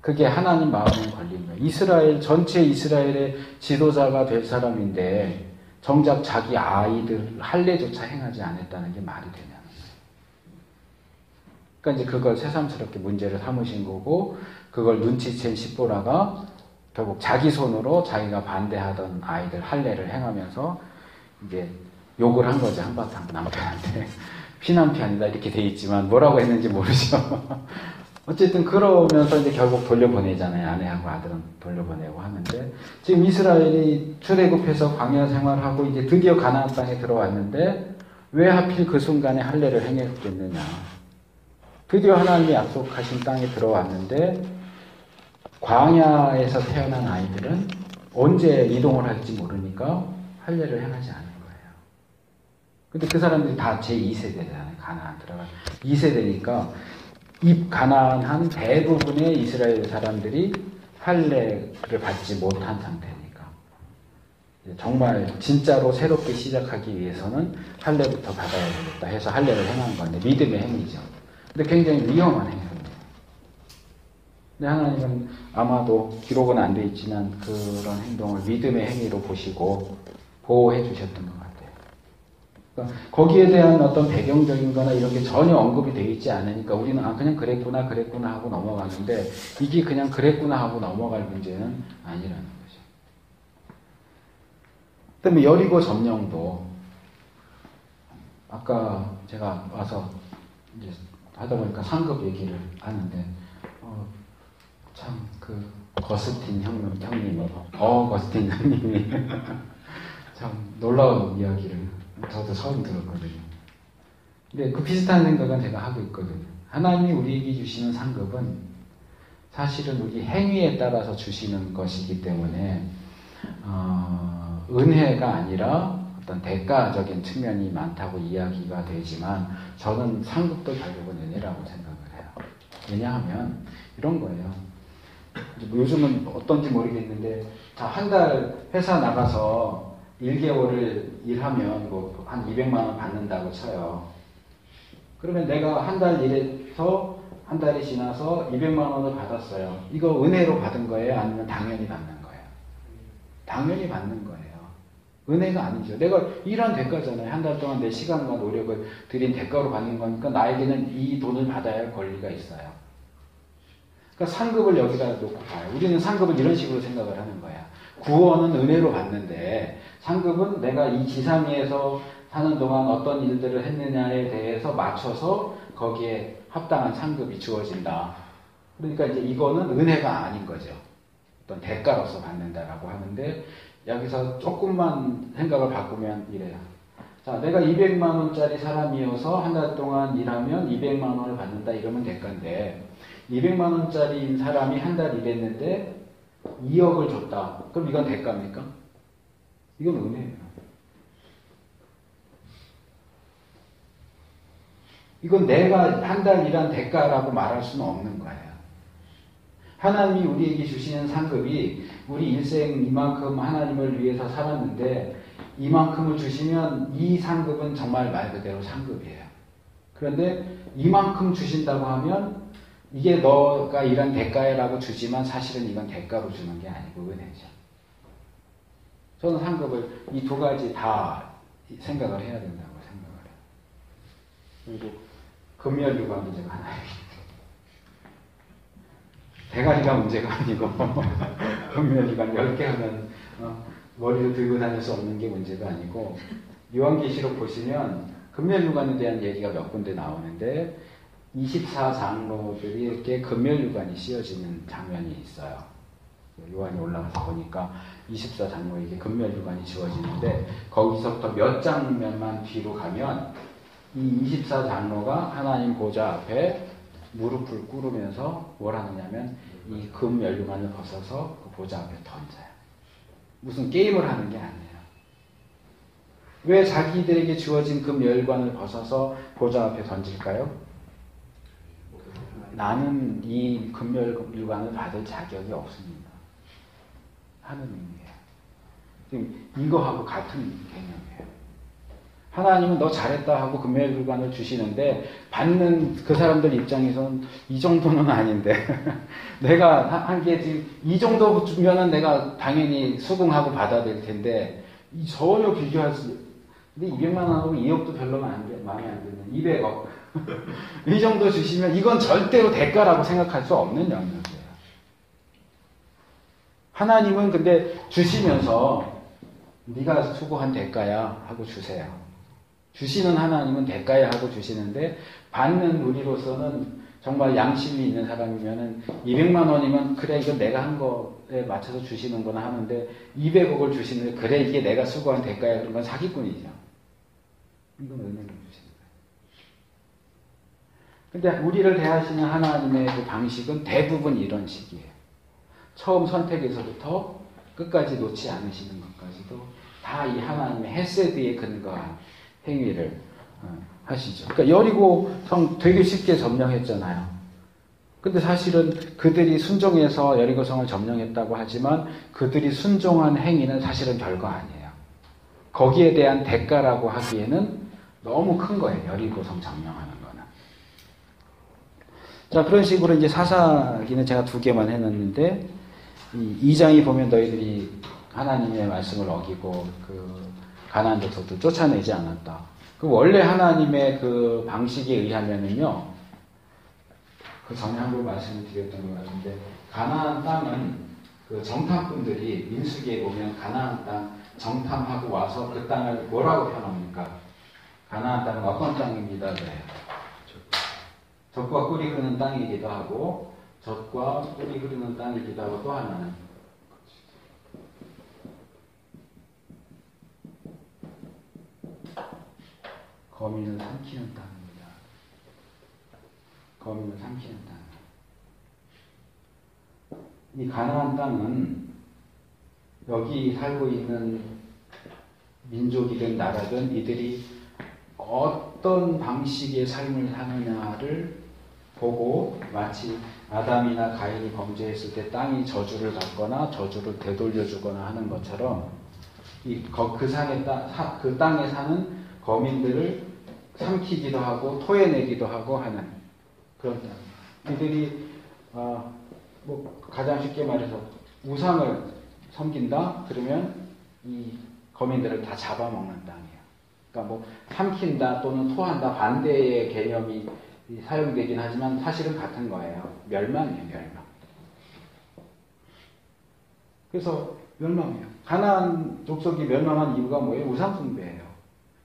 그게 하나님 마음에 걸린 거예요. 전체 이스라엘의 지도자가 될 사람인데 정작 자기 아이들 할례조차 행하지 않았다는 게 말이 되냐는 거예요. 그러니까 이제 그걸 새삼스럽게 문제를 삼으신 거고 그걸 눈치챈 십보라가 결국 자기 손으로 자기가 반대하던 아이들 할례를 행하면서 이제 욕을 한 거죠. 한바탕 남편한테. 피난편이다 이렇게 돼 있지만 뭐라고 했는지 모르죠. 어쨌든 그러면서 이제 결국 돌려보내잖아요. 아내하고 아들은 돌려보내고 하는데 지금 이스라엘이 출애굽해서 광야 생활하고 이제 드디어 가나안 땅에 들어왔는데 왜 하필 그 순간에 할례를 행했겠느냐. 드디어 하나님이 약속하신 땅에 들어왔는데 광야에서 태어난 아이들은 언제 이동을 할지 모르니까 할례를 행하지 않은 거예요. 근데 그 사람들이 다 제2세대잖아요. 가나안 들어간 2세대니까 이 가나안한 대부분의 이스라엘 사람들이 할례를 받지 못한 상태니까 정말 진짜로 새롭게 시작하기 위해서는 할례부터 받아야 되겠다 해서 할례를 행한 건데 믿음의 행위죠. 근데 굉장히 위험한 행위입니다. 근데 하나님은 아마도 기록은 안 돼 있지만 그런 행동을 믿음의 행위로 보시고 보호해 주셨던 것 같아요. 그러니까 거기에 대한 어떤 배경적인 거나 이런 게 전혀 언급이 되어 있지 않으니까 우리는 그냥 그랬구나 하고 넘어가는데 이게 그냥 그랬구나 하고 넘어갈 문제는 아니라는 거죠. 그다음에 여리고 점령도 아까 제가 와서 이제 하다 보니까 상급 얘기를 하는데 참 거스틴 형님이 참 놀라운 이야기를 저도 처음 들었거든요. 근데 그 비슷한 생각은 제가 하고 있거든요. 하나님이 우리에게 주시는 상급은 사실은 우리 행위에 따라서 주시는 것이기 때문에 은혜가 아니라 어떤 대가적인 측면이 많다고 이야기가 되지만 저는 상급도 결국은 은혜라고 생각을 해요. 왜냐하면 이런 거예요. 요즘은 어떤지 모르겠는데 한 달 회사 나가서 1개월을 일하면 한 200만 원 받는다고 쳐요. 그러면 내가 한 달 일해서 한 달이 지나서 200만 원을 받았어요. 이거 은혜로 받은 거예요? 아니면 당연히 받는 거예요? 당연히 받는 거예요. 은혜가 아니죠. 내가 일한 대가잖아요. 한 달 동안 내 시간과 노력을 들인 대가로 받는 거니까 나에게는 이 돈을 받아야 할 권리가 있어요. 그러니까 상급을 여기다 놓고 봐요. 우리는 상급을 이런 식으로 생각을 하는 거야. 구원은 은혜로 받는데 상급은 내가 이 지상에서 사는 동안 어떤 일들을 했느냐에 대해서 맞춰서 거기에 합당한 상급이 주어진다. 그러니까 이제 이거는 은혜가 아닌 거죠. 어떤 대가로서 받는다라고 하는데 여기서 조금만 생각을 바꾸면 이래요. 자, 내가 200만 원짜리 사람이어서 한 달 동안 일하면 200만 원을 받는다 이러면 대가인데 200만 원짜리 사람이 한 달 일했는데 2억을 줬다. 그럼 이건 대가입니까? 이건 은혜예요. 이건 내가 한 달 일한 대가라고 말할 수는 없는 거예요. 하나님이 우리에게 주시는 상급이 우리 일생 이만큼 하나님을 위해서 살았는데 이만큼을 주시면 이 상급은 정말 말 그대로 상급이에요. 그런데 이만큼 주신다고 하면 이게 너가 일한 대가라고 주지만 사실은 이건 대가로 주는 게 아니고 은혜죠. 저는 상급을 이 두 가지 다 생각을 해야 된다고 생각을 해요. 그리고 금멸유가 문제가 하나예요. 대가리가 문제가 아니고 금멸유가 10개 하면 머리를 들고 다닐 수 없는 게 문제가 아니고 요한계시록 보시면 금멸유관에 대한 얘기가 몇 군데 나오는데 24장로들이 이렇게 금멸유관이 씌워지는 장면이 있어요. 요한이 올라가서 보니까 24장로에게 금멸유관이 지워지는데 거기서부터 몇 장면만 뒤로 가면 이 24장로가 하나님 보좌 앞에 무릎을 꿇으면서 뭘 하느냐면 이 금멸유관을 벗어서 그 보좌 앞에 던져요. 무슨 게임을 하는 게 아니에요. 왜 자기들에게 주어진 금멸관을 벗어서 보좌 앞에 던질까요? 나는 이 금멸관을 받을 자격이 없습니다 하는 의미예요. 이거하고 같은 개념이에요. 하나님은 너 잘했다 하고 금멸관을 주시는데 받는 그 사람들 입장에서는 이 정도는 아닌데 내가 한 게 지금 이 정도 주면은 내가 당연히 수긍하고 받아야 될 텐데 전혀 비교할 수. 근데 200만 원하고 2억도 별로 마음에 안 드는 200억 이 정도 주시면 이건 절대로 대가라고 생각할 수 없는 영역이에요. 하나님은 근데 주시면서 네가 수고한 대가야 하고 주세요. 주시는 하나님은 대가야 하고 주시는데 받는 우리로서는 정말 양심이 있는 사람이면은 200만 원이면 그래 이건 내가 한 거에 맞춰서 주시는구나 하는데 200억을 주시는데 그래 이게 내가 수고한 대가야 그런 건 사기꾼이죠. 이건 은혜를 주시는 거예요. 근데 우리를 대하시는 하나님의 그 방식은 대부분 이런 식이에요. 처음 선택에서부터 끝까지 놓지 않으시는 것까지도 다 이 하나님의 헤세드에 근거한 행위를 하시죠. 그러니까 여리고 성 되게 쉽게 점령했잖아요. 근데 사실은 그들이 순종해서 여리고성을 점령했다고 하지만 그들이 순종한 행위는 사실은 별거 아니에요. 거기에 대한 대가라고 하기에는 너무 큰 거예요. 여리고성 점령하는 거는. 자, 그런 식으로 이제 사사기는 제가 2개만 해놨는데 이 2장이 보면 너희들이 하나님의 말씀을 어기고 그 가나안 족속들 쫓아내지 않았다. 그 원래 하나님의 그 방식에 의하면은요, 그 전에 한번 말씀을 드렸던 것 같은데, 가나안 땅은 그 정탐꾼들이 민수기에 보면 가나안 땅 정탐하고 와서 그 땅을 뭐라고 표현합니까? 가나안 땅은 어떤 땅입니다. 그래요. 젖과 꿀이 흐르는 땅이기도 하고, 젖과 꿀이 흐르는 땅이기도 하고, 또 하나는 거민을 삼키는 땅입니다. 거민을 삼키는 땅. 이 가나안 땅은 여기 살고 있는 민족이든 나라든 이들이 어떤 방식의 삶을 사느냐를 보고 마치 아담이나 가인이 범죄했을 때 땅이 저주를 받거나 저주를 되돌려주거나 하는 것처럼 그 땅에 사는 거민들을 삼키기도 하고 토해내기도 하고 하는 그런 땅. 이들이 뭐 가장 쉽게 말해서 우상을 섬긴다 그러면 이 거민들을 다 잡아먹는 땅이에요. 그러니까 뭐 삼킨다 또는 토한다 반대의 개념이 사용되긴 하지만 사실은 같은 거예요. 멸망이에요, 멸망. 그래서 멸망이에요. 가나안 족속이 멸망한 이유가 뭐예요? 우상 숭배예요.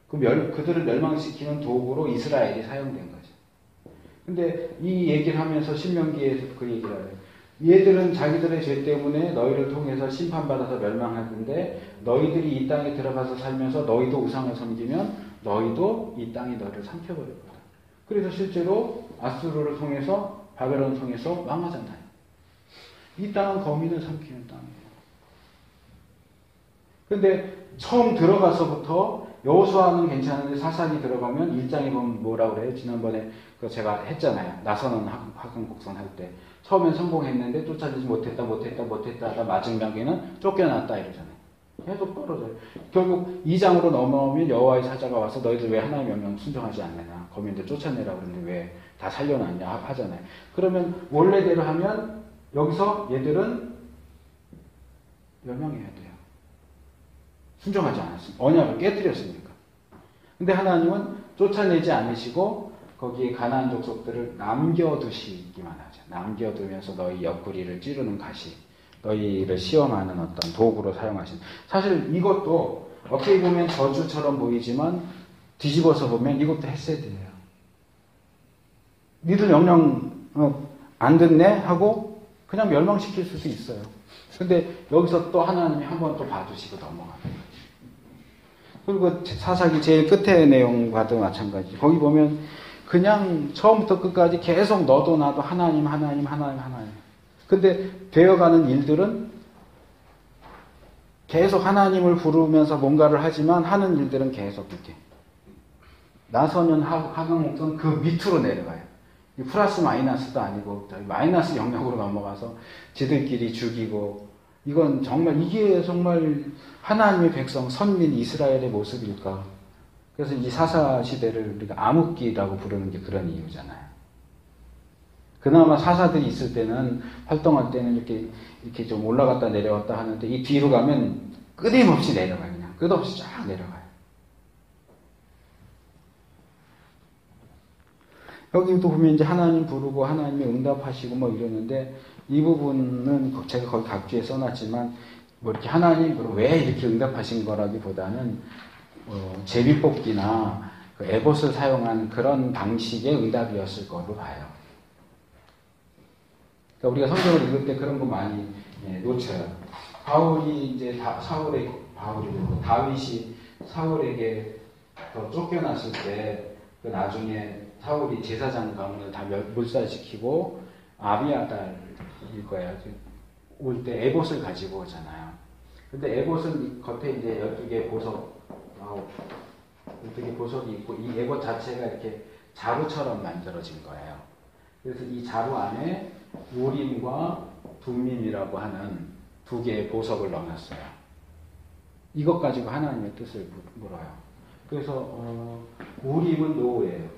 그들을 멸망시키는 도구로 이스라엘이 사용된 거죠. 근데 이 얘기를 하면서 신명기에 그 얘기를 해요. 얘들은 자기들의 죄 때문에 너희를 통해서 심판받아서 멸망하는데 너희들이 이 땅에 들어가서 살면서 너희도 우상을 섬기면 너희도 이 땅이 너희를 삼켜버릴 거다. 그래서 실제로 아수르를 통해서 바벨론을 통해서 망하잖아요. 이 땅은 거민을 삼키는 땅이에요. 근데 처음 들어가서부터 여호수아는 괜찮은데 사사기 들어가면 1장에 보면 뭐라고 그래요? 지난번에 그 제가 했잖아요. 나서는 하강 곡선 할 때. 처음엔 성공했는데 쫓아내지 못했다 하다 마지막에는 쫓겨났다 이러잖아요. 계속 떨어져요. 결국 2장으로 넘어오면 여호와의 사자가 와서 너희들 왜 하나님의 명령 순종하지 않느냐. 거민들 쫓아내라고 그러는데 왜 다 살려놨냐 하잖아요. 그러면 원래대로 하면 여기서 얘들은 멸망해야 돼요. 순종하지 않았습니다. 언약을 깨뜨렸으니까. 근데 하나님은 쫓아내지 않으시고 거기에 가나안 족속들을 남겨두시기만 하죠. 남겨두면서 너희 옆구리를 찌르는 가시, 너희를 시험하는 어떤 도구로 사용하신. 사실 이것도 어떻게 보면 저주처럼 보이지만 뒤집어서 보면 이것도 헤세드예요. 니들 명령 안 듣네 하고 그냥 멸망시킬 수도 있어요. 근데 여기서 또 하나님이 한 번 또 봐주시고 넘어가는 거죠. 그리고 사사기 제일 끝의 내용과도 마찬가지. 거기 보면 그냥 처음부터 끝까지 계속 너도 나도 하나님. 근데 되어가는 일들은 계속 하나님을 부르면서 뭔가를 하지만 하는 일들은 계속 이렇게 나서는 하강 목선 그 밑으로 내려가요. 플러스 마이너스도 아니고 마이너스 영역으로 넘어가서 지들끼리 죽이고 이건 정말 이게 정말 하나님의 백성 선민 이스라엘의 모습일까? 그래서 이 사사 시대를 우리가 암흑기라고 부르는 게 그런 이유잖아요. 그나마 사사들이 있을 때는 활동할 때는 이렇게 좀 올라갔다 내려왔다 하는데 이 뒤로 가면 끊임없이 내려가요. 그냥 끝없이 쫙 내려가요. 여기도 보면 이제 하나님 부르고 하나님이 응답하시고 뭐 이러는데 이 부분은 제가 거기 각주에 써놨지만 뭐 이렇게 하나님 왜 이렇게 응답하신 거라기보다는 제비뽑기나 그 에봇을 사용한 그런 방식의 응답이었을 거로 봐요. 그러니까 우리가 성경을 읽을 때 그런 거 많이 놓쳐요. 바울이 이제 다윗이 사울에게 더 쫓겨났을 때 그 나중에 사울이 제사장 가문을 다 몰살시키고 아비아달일 거예요. 올 때 에봇을 가지고 오잖아요. 근데 에봇은 겉에 이제 12개의 보석, 12개 보석이 있고 이 에봇 자체가 이렇게 자루처럼 만들어진 거예요. 그래서 이 자루 안에 우림과 둠밈이라고 하는 두 개의 보석을 넣어놨어요. 이것 가지고 하나님의 뜻을 물어요. 그래서 우림은 노예예요.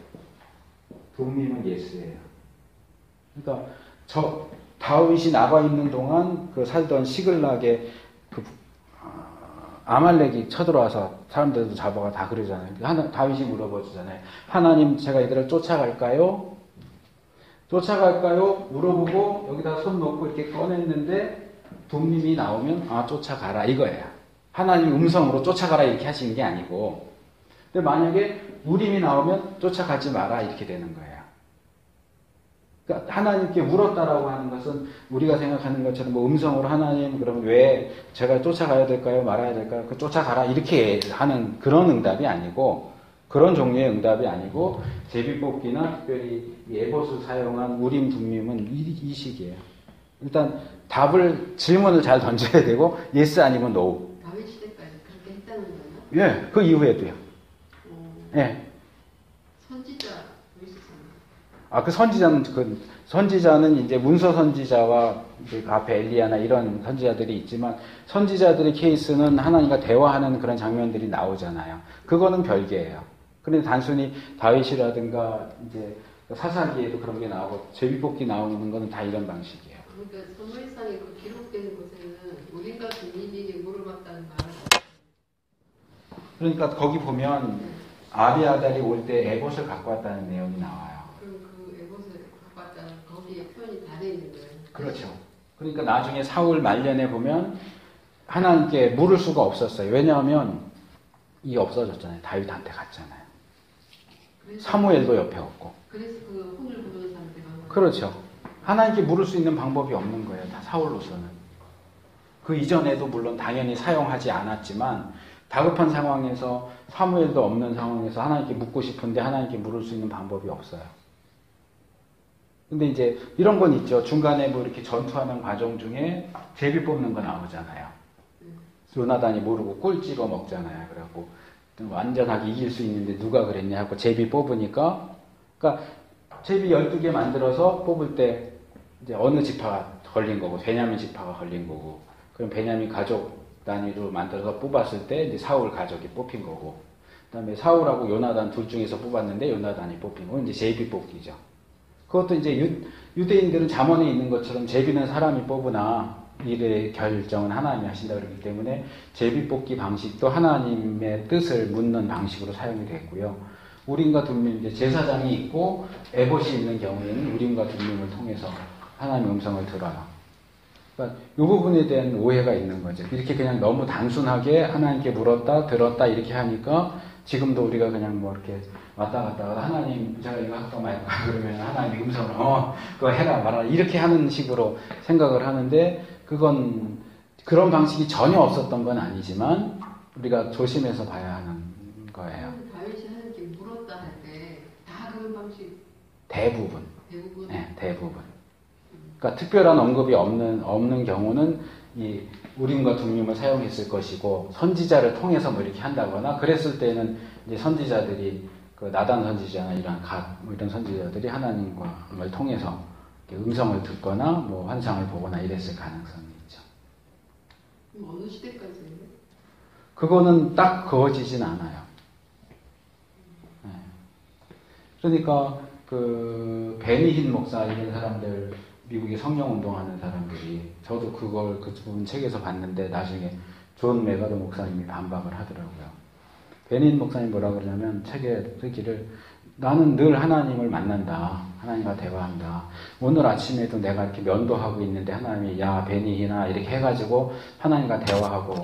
둠밈은 예스예요. 그러니까 다윗이 나가 있는 동안 그 살던 시글락에 아말렉이 쳐들어와서 사람들도 잡아가 다 그러잖아요. 다윗이 물어보잖아요. 하나님 제가 이들을 쫓아갈까요? 물어보고 여기다 손 놓고 이렇게 꺼냈는데 둠밈이 나오면 쫓아가라 이거예요. 하나님 음성으로 쫓아가라 이렇게 하시는 게 아니고 근데 만약에 우림이 나오면 쫓아가지 마라 이렇게 되는 거예요. 그러니까 하나님께 물었다라고 하는 것은 우리가 생각하는 것처럼 뭐 음성으로 하나님 그러면 왜 제가 쫓아가야 될까요? 말아야 될까요? 그 쫓아가라 이렇게 하는 그런 응답이 아니고 그런 종류의 응답이 아니고 제비뽑기나 특별히 에봇을 사용한 우림 둠밈은 이 식이에요. 일단 질문을 잘 던져야 되고 예스 아니면 노. 다윗 시대까지 그렇게 했다는 거예요? 예, 그 이후에도요. 예. 선지자 있었잖아요. 선지자는 이제 문서 선지자와 그 앞에 엘리야나 이런 선지자들이 있지만 선지자들의 케이스는 하나님과 대화하는 그런 장면들이 나오잖아요. 그거는 별개예요. 그런데 단순히 다윗이라든가 이제 사사기에도 그런 게 나오고 제비뽑기 나오는 거는 다 이런 방식이에요. 그러니까 선물상에 그 기록된 곳에는 우리가 주님에게 물어봤다는 말을 그러니까 거기 보면 아비아달이 올 때 에봇을 갖고 왔다는 내용이 나와요. 그럼 그 에봇을 갖고 왔다는 거기에 표현이 다 돼 있는 거예요. 그렇죠. 그러니까 나중에 사울 말년에 보면 하나님께 물을 수가 없었어요. 왜냐하면 이게 없어졌잖아요. 다윗한테 갔잖아요. 사무엘도 옆에 없고. 그래서 그 혼을 부르는 사람들이 많아요. 그렇죠. 하나님께 물을 수 있는 방법이 없는 거예요. 다 사울로서는. 그 이전에도 물론 당연히 사용하지 않았지만 다급한 상황에서 사무엘도 없는 상황에서 하나님께 묻고 싶은데 하나님께 물을 수 있는 방법이 없어요. 근데 이제 이런 건 있죠. 중간에 뭐 이렇게 전투하는 과정 중에 제비 뽑는 거 나오잖아요. 요나단이 모르고 꿀 찍어 먹잖아요. 그래갖고 완전하게 이길 수 있는데 누가 그랬냐 하고 제비 뽑으니까, 그러니까 제비 12개 만들어서 뽑을 때 이제 어느 지파가 걸린 거고, 베냐민 지파가 걸린 거고, 그럼 베냐민 가족 단위로 만들어서 뽑았을 때 이제 사울 가족이 뽑힌 거고, 그다음에 사울하고 요나단 둘 중에서 뽑았는데 요나단이 뽑힌 거, 이제 제비 뽑기죠. 그것도 이제 유대인들은 잠언에 있는 것처럼 제비는 사람이 뽑으나 일의 결정은 하나님이 하신다 그러기 때문에 제비 뽑기 방식도 하나님의 뜻을 묻는 방식으로 사용이 됐고요. 우림과 둠밈, 이제 제사장이 있고 에봇이 있는 경우에는 우림과 둠밈을 통해서 하나님의 음성을 들어요. 그러니까 이 부분에 대한 오해가 있는 거죠. 이렇게 그냥 너무 단순하게 하나님께 물었다 들었다 이렇게 하니까 지금도 우리가 그냥 뭐 이렇게 왔다 갔다 하다 하나님 제가 이거 할까 말까 그러면 하나님의 음성을 그거 해라 말아라 이렇게 하는 식으로 생각을 하는데, 그건 그런 방식이 전혀 없었던 건 아니지만 우리가 조심해서 봐야 하는 거예요. 다윗이 하나님께 물었다 할 때 다 그런 방식? 대부분. 대부분? 네, 대부분. 그러니까 특별한 언급이 없는 경우는 이 우림과 둠밈을 사용했을 것이고, 선지자를 통해서 뭐 이렇게 한다거나 그랬을 때는 이제 선지자들이 그 나단 선지자나 이런 선지자들이 하나님과를 통해서 음성을 듣거나 뭐 환상을 보거나 이랬을 가능성이 있죠. 어느 시대까지예요? 그거는 딱 그어지진 않아요. 네. 그러니까 그 베니힌 목사 이런 사람들, 미국에 성령 운동하는 사람들이, 저도 그 부분 책에서 봤는데 나중에 존 메가더 목사님이 반박을 하더라고요. 베닌 목사님 뭐라 그러냐면 책에 쓰기를, 나는 늘 하나님을 만난다. 하나님과 대화한다. 오늘 아침에도 내가 이렇게 면도하고 있는데 하나님이 야 베니히나 이렇게 해가지고 하나님과 대화하고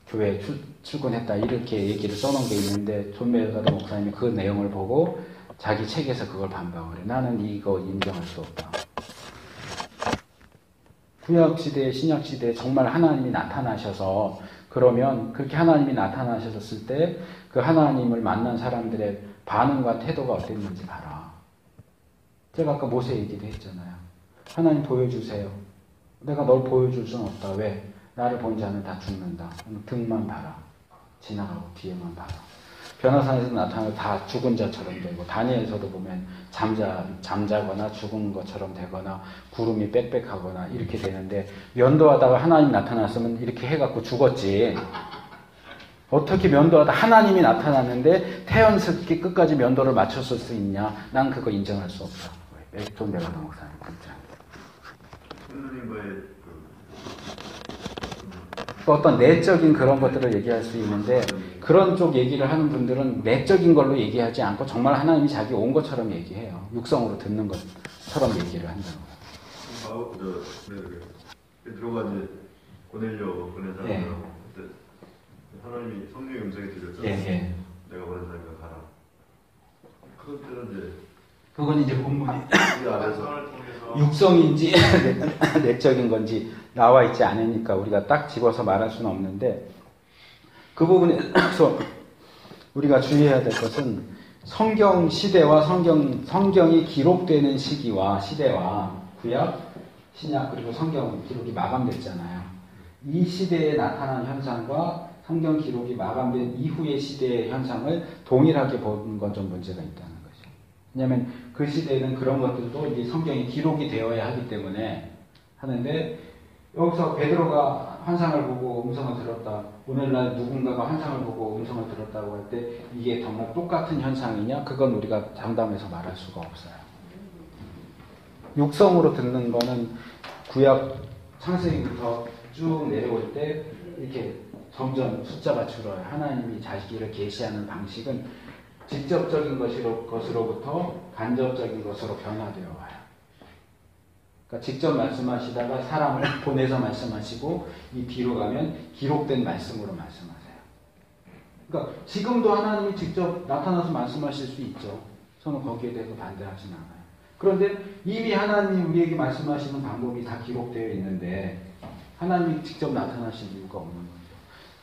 교회에 출근했다 이렇게 얘기를 써놓은 게 있는데, 존 메가더 목사님이 그 내용을 보고 자기 책에서 그걸 반박을 해. 나는 이거 인정할 수 없다. 구약시대, 신약시대에 정말 하나님이 나타나셔서, 그러면 그렇게 하나님이 나타나셨을 때 그 하나님을 만난 사람들의 반응과 태도가 어땠는지 봐라. 제가 아까 모세 얘기도 했잖아요. 하나님 보여주세요. 내가 널 보여줄 수는 없다. 왜? 나를 본 자는 다 죽는다. 등만 봐라. 지나가고 뒤에만 봐라. 변화산에서 나타나면 다 죽은 자처럼 되고, 다니엘서도 보면 잠자거나 죽은 것처럼 되거나 구름이 빽빽하거나 이렇게 되는데, 면도하다가 하나님 나타났으면 이렇게 해갖고 죽었지. 어떻게 면도하다 하나님이 나타났는데 태연스럽게 끝까지 면도를 맞췄을 수 있냐? 난 그거 인정할 수 없다. 존 메가더 목사님 진짜. 선생님과의 어떤 내적인 그런 것들을 얘기할 수 있는데, 그런 쪽 얘기를 하는 분들은 내적인 걸로 얘기하지 않고 정말 하나님이 자기 온 것처럼 얘기해요. 육성으로 듣는 것처럼 얘기를 한다고. 베드로가 이제 고넬료 보낸 사람들하고 예. 그때 하나님이 성령의 음성이 들렸잖아요. 예. 내가 보낸 사람이가 가라. 그때는 이제 그건 이제 본문이 이 안에서 환상을 통해서 육성인지 내적인 건지 나와 있지 않으니까 우리가 딱 집어서 말할 수는 없는데, 그 부분에서 우리가 주의해야 될 것은 성경 시대와 성경이 기록되는 시기와 시대와 구약, 신약 그리고 성경 기록이 마감됐잖아요. 이 시대에 나타난 현상과 성경 기록이 마감된 이후의 시대의 현상을 동일하게 보는 건 좀 문제가 있다는 거죠. 왜냐하면 그 시대에는 그런 것들도 이제 성경이 기록이 되어야 하기 때문에 하는데, 여기서 베드로가 환상을 보고 음성을 들었다. 오늘날 누군가가 환상을 보고 음성을 들었다고 할 때 이게 정말 똑같은 현상이냐? 그건 우리가 장담해서 말할 수가 없어요. 육성으로 듣는 거는 구약 창세기부터 쭉 내려올 때 이렇게 점점 숫자가 줄어요. 하나님이 자기를 계시하는 방식은 직접적인 것으로부터 간접적인 것으로 변화되어 와요. 그러니까 직접 말씀하시다가 사람을 보내서 말씀하시고, 이 뒤로 가면 기록된 말씀으로 말씀하세요. 그러니까 지금도 하나님이 직접 나타나서 말씀하실 수 있죠. 저는 거기에 대해서 반대하진 않아요. 그런데 이미 하나님이 우리에게 말씀하시는 방법이 다 기록되어 있는데 하나님이 직접 나타나신 이유가 없는 거죠.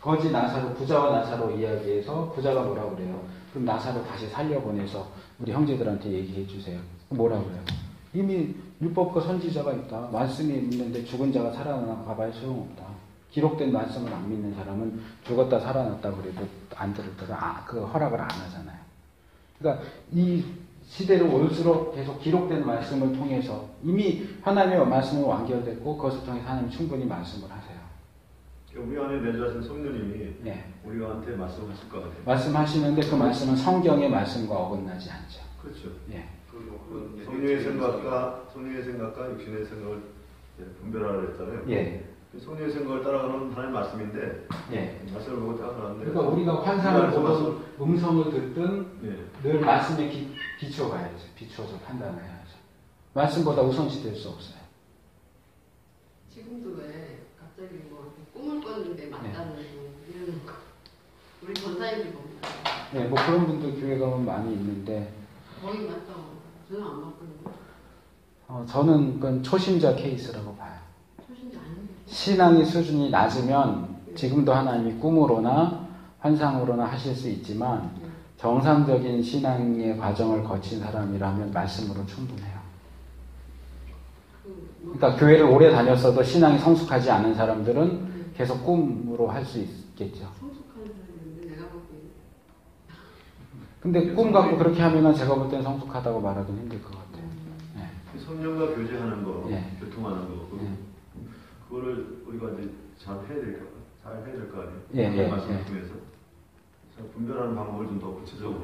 거지 나사로, 부자와 나사로 이야기해서 부자가 뭐라고 그래요? 그럼 나사로 다시 살려보내서 우리 형제들한테 얘기해 주세요. 뭐라고 그래요? 이미 율법과 선지자가 있다. 말씀이 있는데 죽은 자가 살아나가봐야 소용없다. 기록된 말씀을 안 믿는 사람은 죽었다 살아났다 그래도 안 들을 때가 그 허락을 안 하잖아요. 그러니까 이 시대를 올수록 계속 기록된 말씀을 통해서 이미 하나님의 말씀은 완결됐고 그것을 통해서 하나님 충분히 말씀을 하세요. 우리 안에 내주하신 성령님이 네. 우리한테 말씀하실 것 같아요. 말씀하시는데 그 말씀은 성경의 말씀과 어긋나지 않죠. 그렇죠. 예. 성령의 생각과 육신의 생각을 분별하라 그랬잖아요. 예. 성령의 생각을 따라가는 하나님의 말씀인데 예. 말씀을 보고 따라가는데 그러니까 우리가 환상을 보든 음성을 듣든 늘 말씀에 비춰가야죠. 비춰서 판단을 해야죠. 말씀보다 우선시 될 수 없어요. 지금도 왜 갑자기 뭐 꿈을 꿨는데 맞다는 이런 거 우리 전사님들 봅니다. 네, 뭐 그런 분들 교회 가면 많이 있는데 거의 맞다고. 저는 안 맞거든요. 저는 그건 초심자 케이스라고 봐요. 초신자 아닌데. 신앙의 수준이 낮으면 지금도 하나님이 꿈으로나 환상으로나 하실 수 있지만 정상적인 신앙의 과정을 거친 사람이라면 말씀으로 충분해요. 그러니까 교회를 오래 다녔어도 신앙이 성숙하지 않은 사람들은 계속 꿈으로 할 수 있겠죠. 성숙한 사람인데 내가 보기에는. 근데 꿈 갖고 그렇게 하면은 제가 볼 때는 성숙하다고 말하기는 힘들 것 같아요. 네. 성령과 교제하는 거, 예. 교통하는 거, 예. 그거를 우리가 이제 잘 해야 될 거 아니에요? 예, 말씀을 통해서 분별하는 방법을 좀 더 구체적으로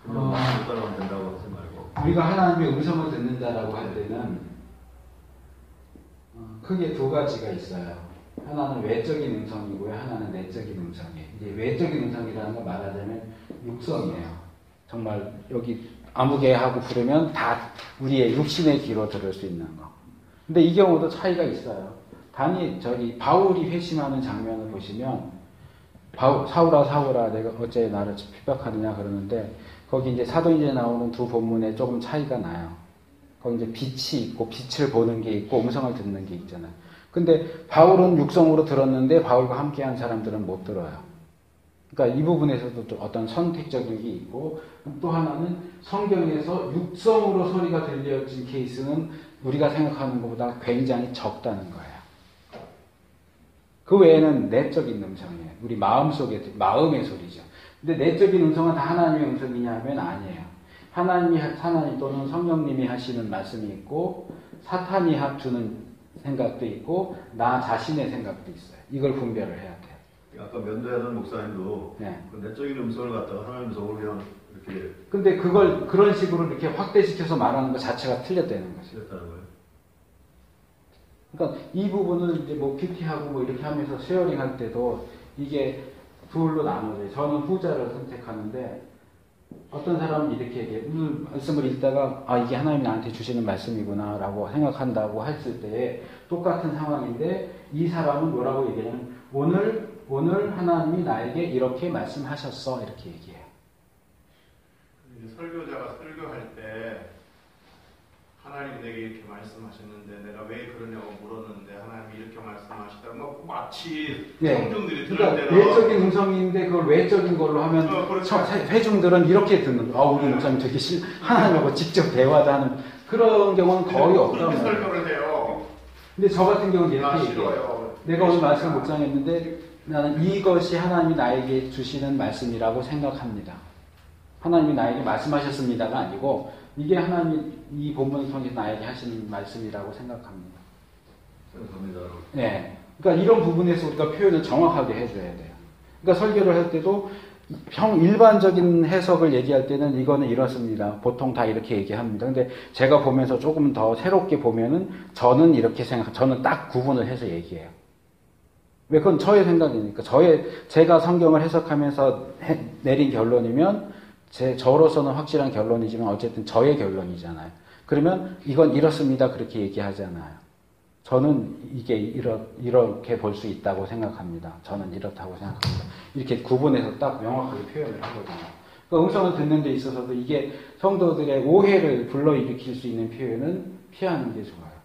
그냥 따라가면 된다고 하지 말고 우리가 하나님의 음성을 듣는다라고 할 때는 크게 두 가지가 있어요. 하나는 외적인 음성이고요. 하나는 내적인 음성이에요. 이제 외적인 음성이라는 건 말하자면 육성이에요. 정말 여기 아무개 하고 부르면 다 우리의 육신의 귀로 들을 수 있는 거. 근데 이 경우도 차이가 있어요. 바울이 회심하는 장면을 보시면 사울아 내가 어째 나를 핍박하느냐 그러는데 거기 이제 사도행전에 나오는 두 본문에 조금 차이가 나요. 거기 이제 빛이 있고 빛을 보는 게 있고 음성을 듣는 게 있잖아요. 근데 바울은 육성으로 들었는데 바울과 함께한 사람들은 못 들어요. 그러니까 이 부분에서도 좀 어떤 선택적인 게 있고 또 하나는 성경에서 육성으로 소리가 들려진 케이스는 우리가 생각하는 것보다 굉장히 적다는 거예요. 그 외에는 내적인 음성이에요. 우리 마음속에 마음의 소리죠. 근데 내적인 음성은 다 하나님의 음성이냐 하면 아니에요. 하나님 또는 성령님이 하시는 말씀이 있고 사탄이 주는 생각도 있고 나 자신의 생각도 있어요. 이걸 분별을 해야 돼요. 아까 면도하던 목사님도 네. 그 내적인 음성을 갖다가 하나님 음성으로 그냥 이렇게 근데 그걸 그런 식으로 이렇게 확대시켜서 말하는 것 자체가 틀렸다는 거죠. 했다는 거예요. 그러니까 이 부분은 이제 뭐 PT하고 뭐 이렇게 하면서 쉐어링 할 때도 이게 둘로 나눠져요. 저는 후자를 선택하는데 어떤 사람은 이렇게 얘기해요. 오늘 말씀을 읽다가 이게 하나님이 나한테 주시는 말씀이구나 라고 생각한다고 했을 때 똑같은 상황인데 이 사람은 뭐라고 얘기하냐면 오늘 하나님이 나에게 이렇게 말씀하셨어 이렇게 얘기해요. 설교자가 설교할 때 하나님이 내게 이렇게 말씀하셨는데 내가 왜 그러냐고 물었는데 하나님이 이렇게 말씀하시다 뭐 마치 청중들이 들을 그러니까 때는 내적인 음성인데 그걸 외적인 걸로 하면 그렇죠. 회중들은 이렇게 듣는 우리 목사님 되게 하나님하고 직접 대화도 하는 그런 경우는 거의 없단 그렇게 말이에요. 설교를 해요. 근데 저 같은 경우는 이렇게 얘기해요. 싫어요. 내가 오늘 말씀 묵상했는데 나는 이것이 하나님이 나에게 주시는 말씀이라고 생각합니다. 하나님이 나에게 말씀하셨습니다가 아니고 이게 하나님이 이 본문을 통해서 나에게 하시는 말씀이라고 생각합니다. 생각합니다. 네. 그러니까 이런 부분에서 우리가 표현을 정확하게 해줘야 돼요. 그러니까 설교를 할 때도 일반적인 해석을 얘기할 때는 이거는 이렇습니다. 보통 다 이렇게 얘기합니다. 근데 제가 보면서 조금 더 새롭게 보면은 저는 이렇게 저는 딱 구분을 해서 얘기해요. 왜? 그건 저의 생각이니까. 제가 성경을 해석하면서 내린 결론이면 저로서는 확실한 결론이지만 어쨌든 저의 결론이잖아요. 그러면 이건 이렇습니다. 그렇게 얘기하잖아요. 저는 이게 이렇게 볼 수 있다고 생각합니다. 저는 이렇다고 생각합니다. 이렇게 구분해서 딱 명확하게 표현을 하거든요. 그 음성을 듣는 데 있어서도 이게 성도들의 오해를 불러일으킬 수 있는 표현은 피하는 게 좋아요.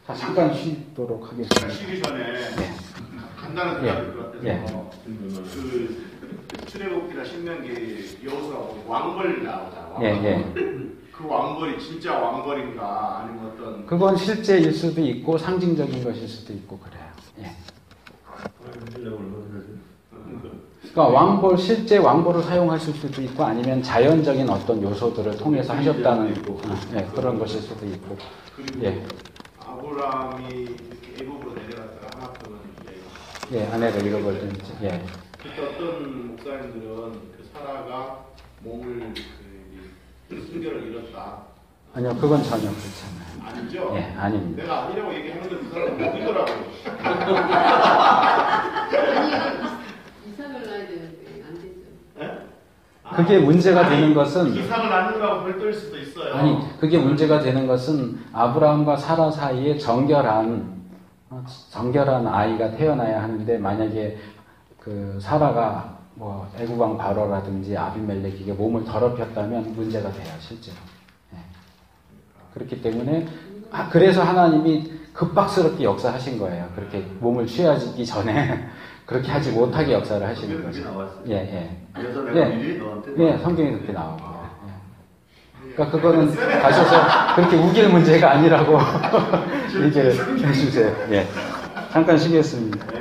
자, 잠깐 쉬도록 하겠습니다. 쉬기 전에 간단한 예. 대답일 것 같아서 그 출애굽기나 신명기 여호수아고 왕벌 나오잖아. 예. 그 왕벌이 진짜 왕벌인가 아니면 어떤 그건 실제일 수도 있고 상징적인 것일 수도 있고 그래요. 예. 그러니까 왕벌, 실제 왕벌을 사용하실 수도 있고 아니면 자연적인 어떤 요소들을 통해서 하셨다는 그런 것일 수도 있고. 그리고 예. 아브라함이 이렇게 애굽으로 내려갔다가 하나님은 이제 아내를 잃어버리든지. 예. 그때 어떤 목사님들은 그 사라가 몸을 그 순결을 잃었다. 아니요, 그건 전혀 그렇지 않아요. 아니죠? 예, 아닙니다. 내가 아니라고 얘기하는데 그 사람은 못 믿더라고. 아니 이삭을 낳아야 되는데 안 되죠. 그게 문제가 되는 것은 이삭을 낳는 거하고 별도일 수도 있어요. 아니, 그게 문제가 되는 것은 아브라함과 사라 사이에 정결한 아이가 태어나야 하는데 만약에 그 사라가 뭐 애국왕 바로라든지 아비멜렉에게 몸을 더럽혔다면 문제가 돼요, 실제로. 예. 그렇기 때문에 그래서 하나님이 급박스럽게 역사하신 거예요. 그렇게 몸을 취하기 전에 그렇게 하지 못하게 역사를 하시는 거죠. 예. 그래서 내가 미리 너한테 예, 성경에 그렇게 나오고. 예. 그러니까 그거는 가셔서 그렇게 우길 문제가 아니라고 얘기를 해주세요. 예. 잠깐 쉬겠습니다.